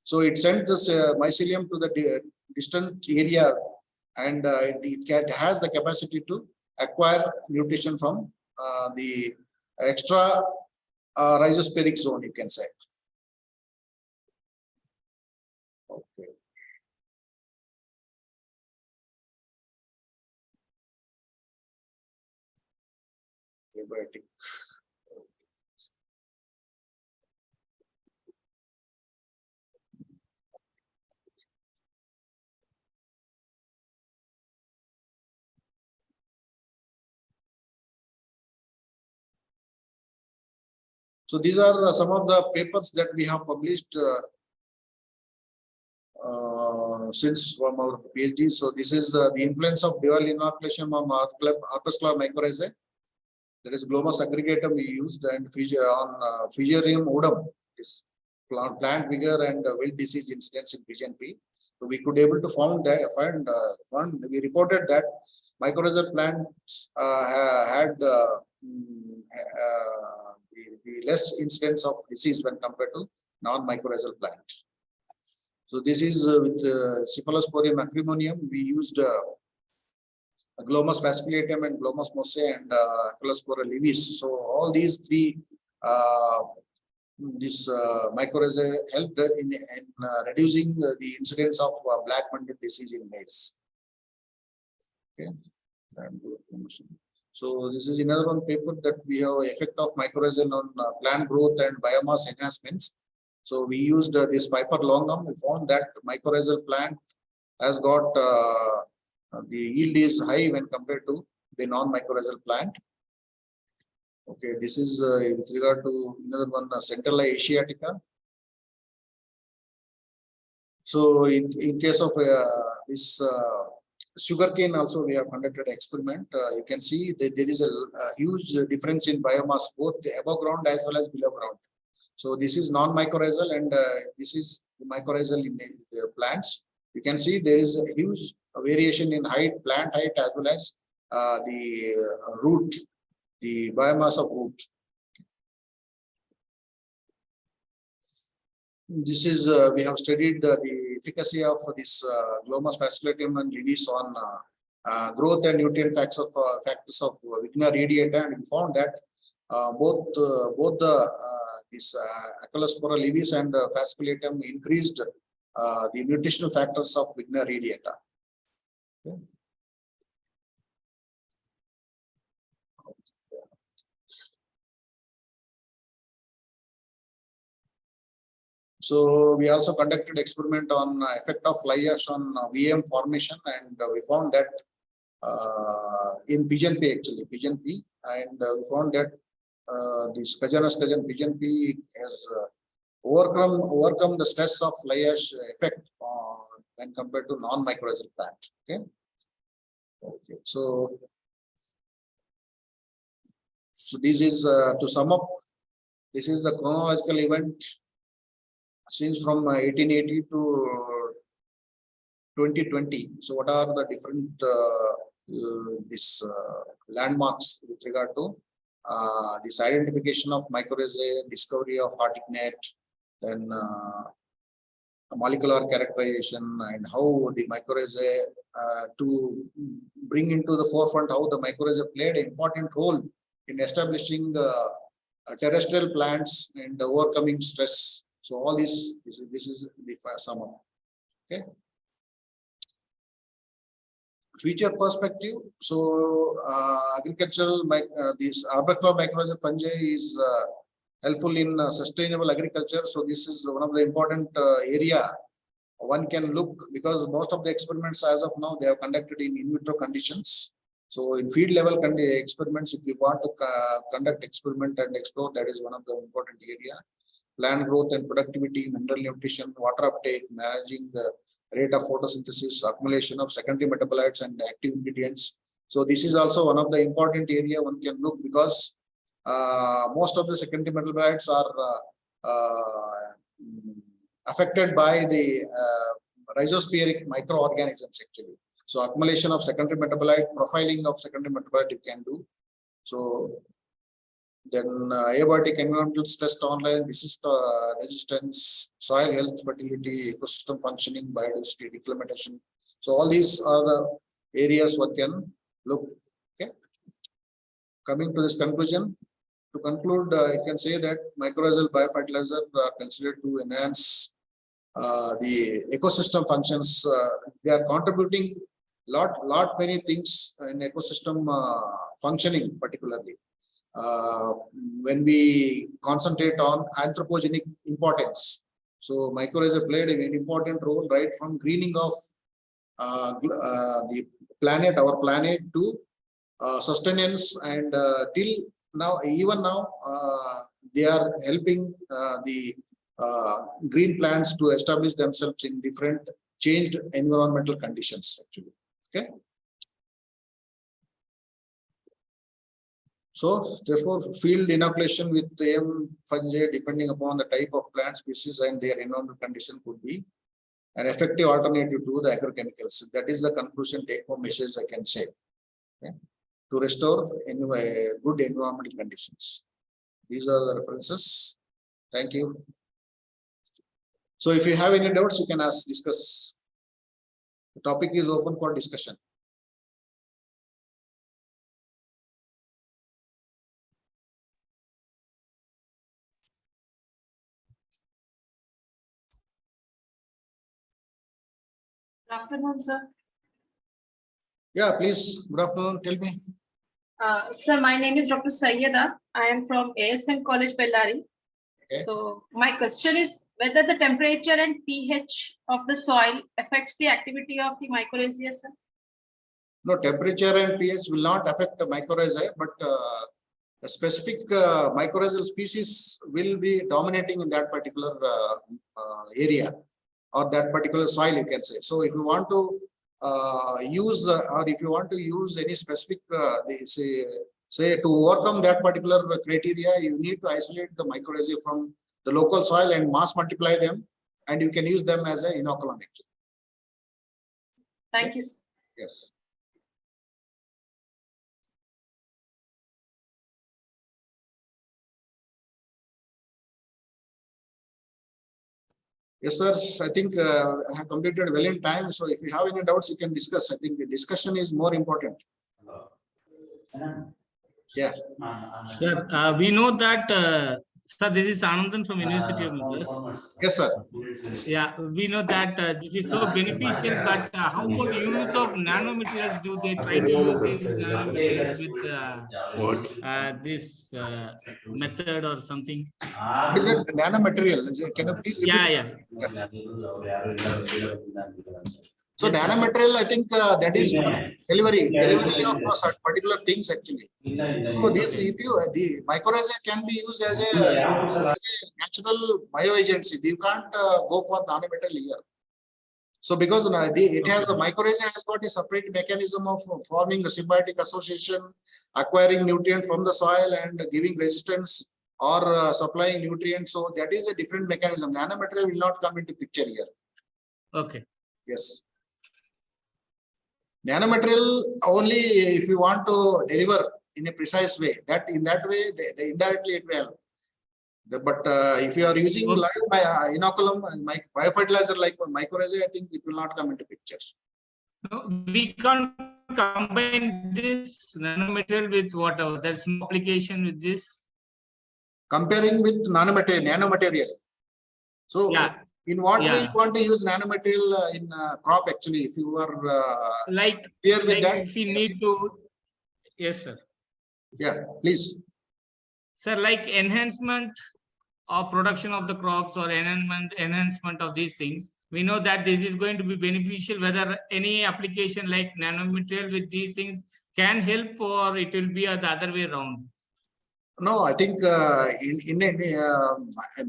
So it sends this mycelium to the distant area, and it has the capacity to acquire nutrition from the extra rhizospheric zone, you can say. Okay. Abiotic. So these are some of the papers that we have published since from our PhD. So this is the influence of dual inoculation on Arbuscular mycorrhizae. That is Glomus aggregatum we used, and on Fusarium odum, this plant vigor and wilt disease incidence in pigeon pea. So we could able to we reported that mycorrhizal plants had the less incidence of disease when compared to non-mycorrhizal plant. So this is with Cephalosporin acrimonium. We used Glomus fasciculatum and Glomus mosaic and Cephalosporin levis. So all these three mycorrhiza helped in reducing the incidence of black banded disease in maize. Okay. So this is another one paper that we have effect of mycorrhiza on plant growth and biomass enhancements. So we used this Piper longum. We found that mycorrhizal plant has got the yield is high when compared to the non-mycorrhizal plant. Okay, this is with regard to another one, Centella asiatica. So in case of this sugarcane also we have conducted experiment. You can see that there is a huge difference in biomass both above ground as well as below ground. So this is non-mycorrhizal and this is mycorrhizal in the plants. You can see there is a huge variation in height, plant height, as well as the root, the biomass of root. This is we have studied the efficacy of this Glomus fasciculatum and levis on growth and nutrient factors of Vigna radiata, and we found that both this Cephalosporin levis and fasciculatum increased the nutritional factors of Vigna radiata. Okay. So we also conducted experiment on effect of fly ash on VM formation, and we found that in pigeon pea, actually pigeon pea, and we found that this Cajanus pigeon pea has overcome the stress of fly ash effect when compared to non-mycorrhizal plant. Okay. Okay. So this is to sum up. This is the chronological event since from 1880 to 2020. So what are the different landmarks with regard to this identification of mycorrhizae, discovery of Hartignate, then molecular characterization, and how the mycorrhizae to bring into the forefront how the mycorrhizae played an important role in establishing terrestrial plants and overcoming stress. So all this is the sum up. Okay. Future perspective. So agricultural this Arbuscular mycorrhiza fungi is helpful in sustainable agriculture. So this is one of the important area one can look, because most of the experiments as of now they have conducted in vitro conditions. So in field level experiments, if we want to conduct experiment and explore, that is one of the important area. Plant growth and productivity, mineral nutrition, water uptake, managing the rate of photosynthesis, accumulation of secondary metabolites and active ingredients. So this is also one of the important area one can look, because most of the secondary metabolites are affected by the rhizosporic microorganisms actually. So accumulation of secondary metabolite, profiling of secondary metabolite you can do. So then abiotic environmental stress tolerance, disease resistance, soil health, fertility, ecosystem functioning, biodiversity, reclamation. So all these are the areas one can look. Okay. Coming to this conclusion, to conclude, you can say that mycorrhizal biofertilizer are considered to enhance the ecosystem functions. They are contributing lot many things in ecosystem functioning, particularly when we concentrate on anthropogenic importance. So mycorrhiza played a very important role right from greening of the planet, our planet, to sustenance, and till now, even now, they are helping the green plants to establish themselves in different changed environmental conditions actually. Okay. So therefore, field inoculation with AM fungi, depending upon the type of plant species and their environmental condition, could be an effective alternative to the agrochemicals. That is the conclusion take home message I can say. Okay. To restore good environmental conditions. These are the references. Thank you. So if you have any doubts, you can ask, discuss. The topic is open for discussion. Good afternoon, sir. Yeah, please. Good afternoon. Tell me. Sir, my name is Dr. Sayyeda. I am from ASM College, Bellary. Okay. So my question is whether the temperature and pH of the soil affects the activity of the mycorrhiza, sir? No, temperature and pH will not affect the mycorrhiza, but a specific mycorrhizal species will be dominating in that particular area or that particular soil, you can say. So if you want to use or if you want to use any specific say to overcome that particular criteria, you need to isolate the mycorrhiza from the local soil and mass multiply them, and you can use them as an inoculum actually. Thank you, sir. Yes. Yes, sir. I think I have completed well in time. So if you have any doubts, you can discuss. I think the discussion is more important. Yeah. Sir, we know that, sir, this is Anandan from University of Madras. Yes, sir. Yeah, we know that this is so beneficial, but how about use of nanomaterials? Do they try to use these nanomaterials with this method or something? What is it? Nanomaterial. Can you please repeat? Yeah. So Yes, sir. nanomaterial, I think that is for delivery of certain particular things actually. So this, if you the mycorrhiza can be used as a natural bioagency. You can't go for nanomaterial here. So because it has the mycorrhiza has got a separate mechanism of forming a symbiotic association, acquiring nutrients from the soil and giving resistance or supplying nutrients. So that is a different mechanism. Nanomaterial will not come into picture here. Okay. Yes. Nanomaterial only if you want to deliver in a precise way. That in that way, indirectly it will. But if you are using live inoculum and biofertilizer like mycorrhiza, I think it will not come into pictures. No, we can't combine this nanomaterial with whatever. There's no application with this. Comparing with nanomaterial. So Yeah. in what way Yeah. you want to use nanomaterial in crop actually? If you are Like clear with that, if we yes. need to, yes, sir. Yeah, please. Sir, like enhancement of production of the crops or enhancement of these things, we know that this is going to be beneficial, whether any application like nanomaterial with these things can help or it will be the other way around. No, I think in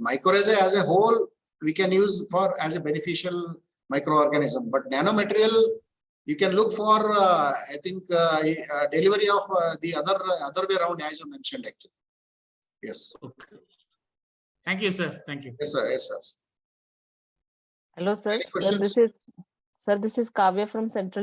mycorrhiza as a whole, we can use for as a beneficial microorganism, but nanomaterial, you can look for, I think, delivery of the other way around as you mentioned actually. Yes. Okay. Thank you, sir. Thank you. Yes, sir. Yes, sir. Hello, sir. Any questions? Sir, this is Kavya from Central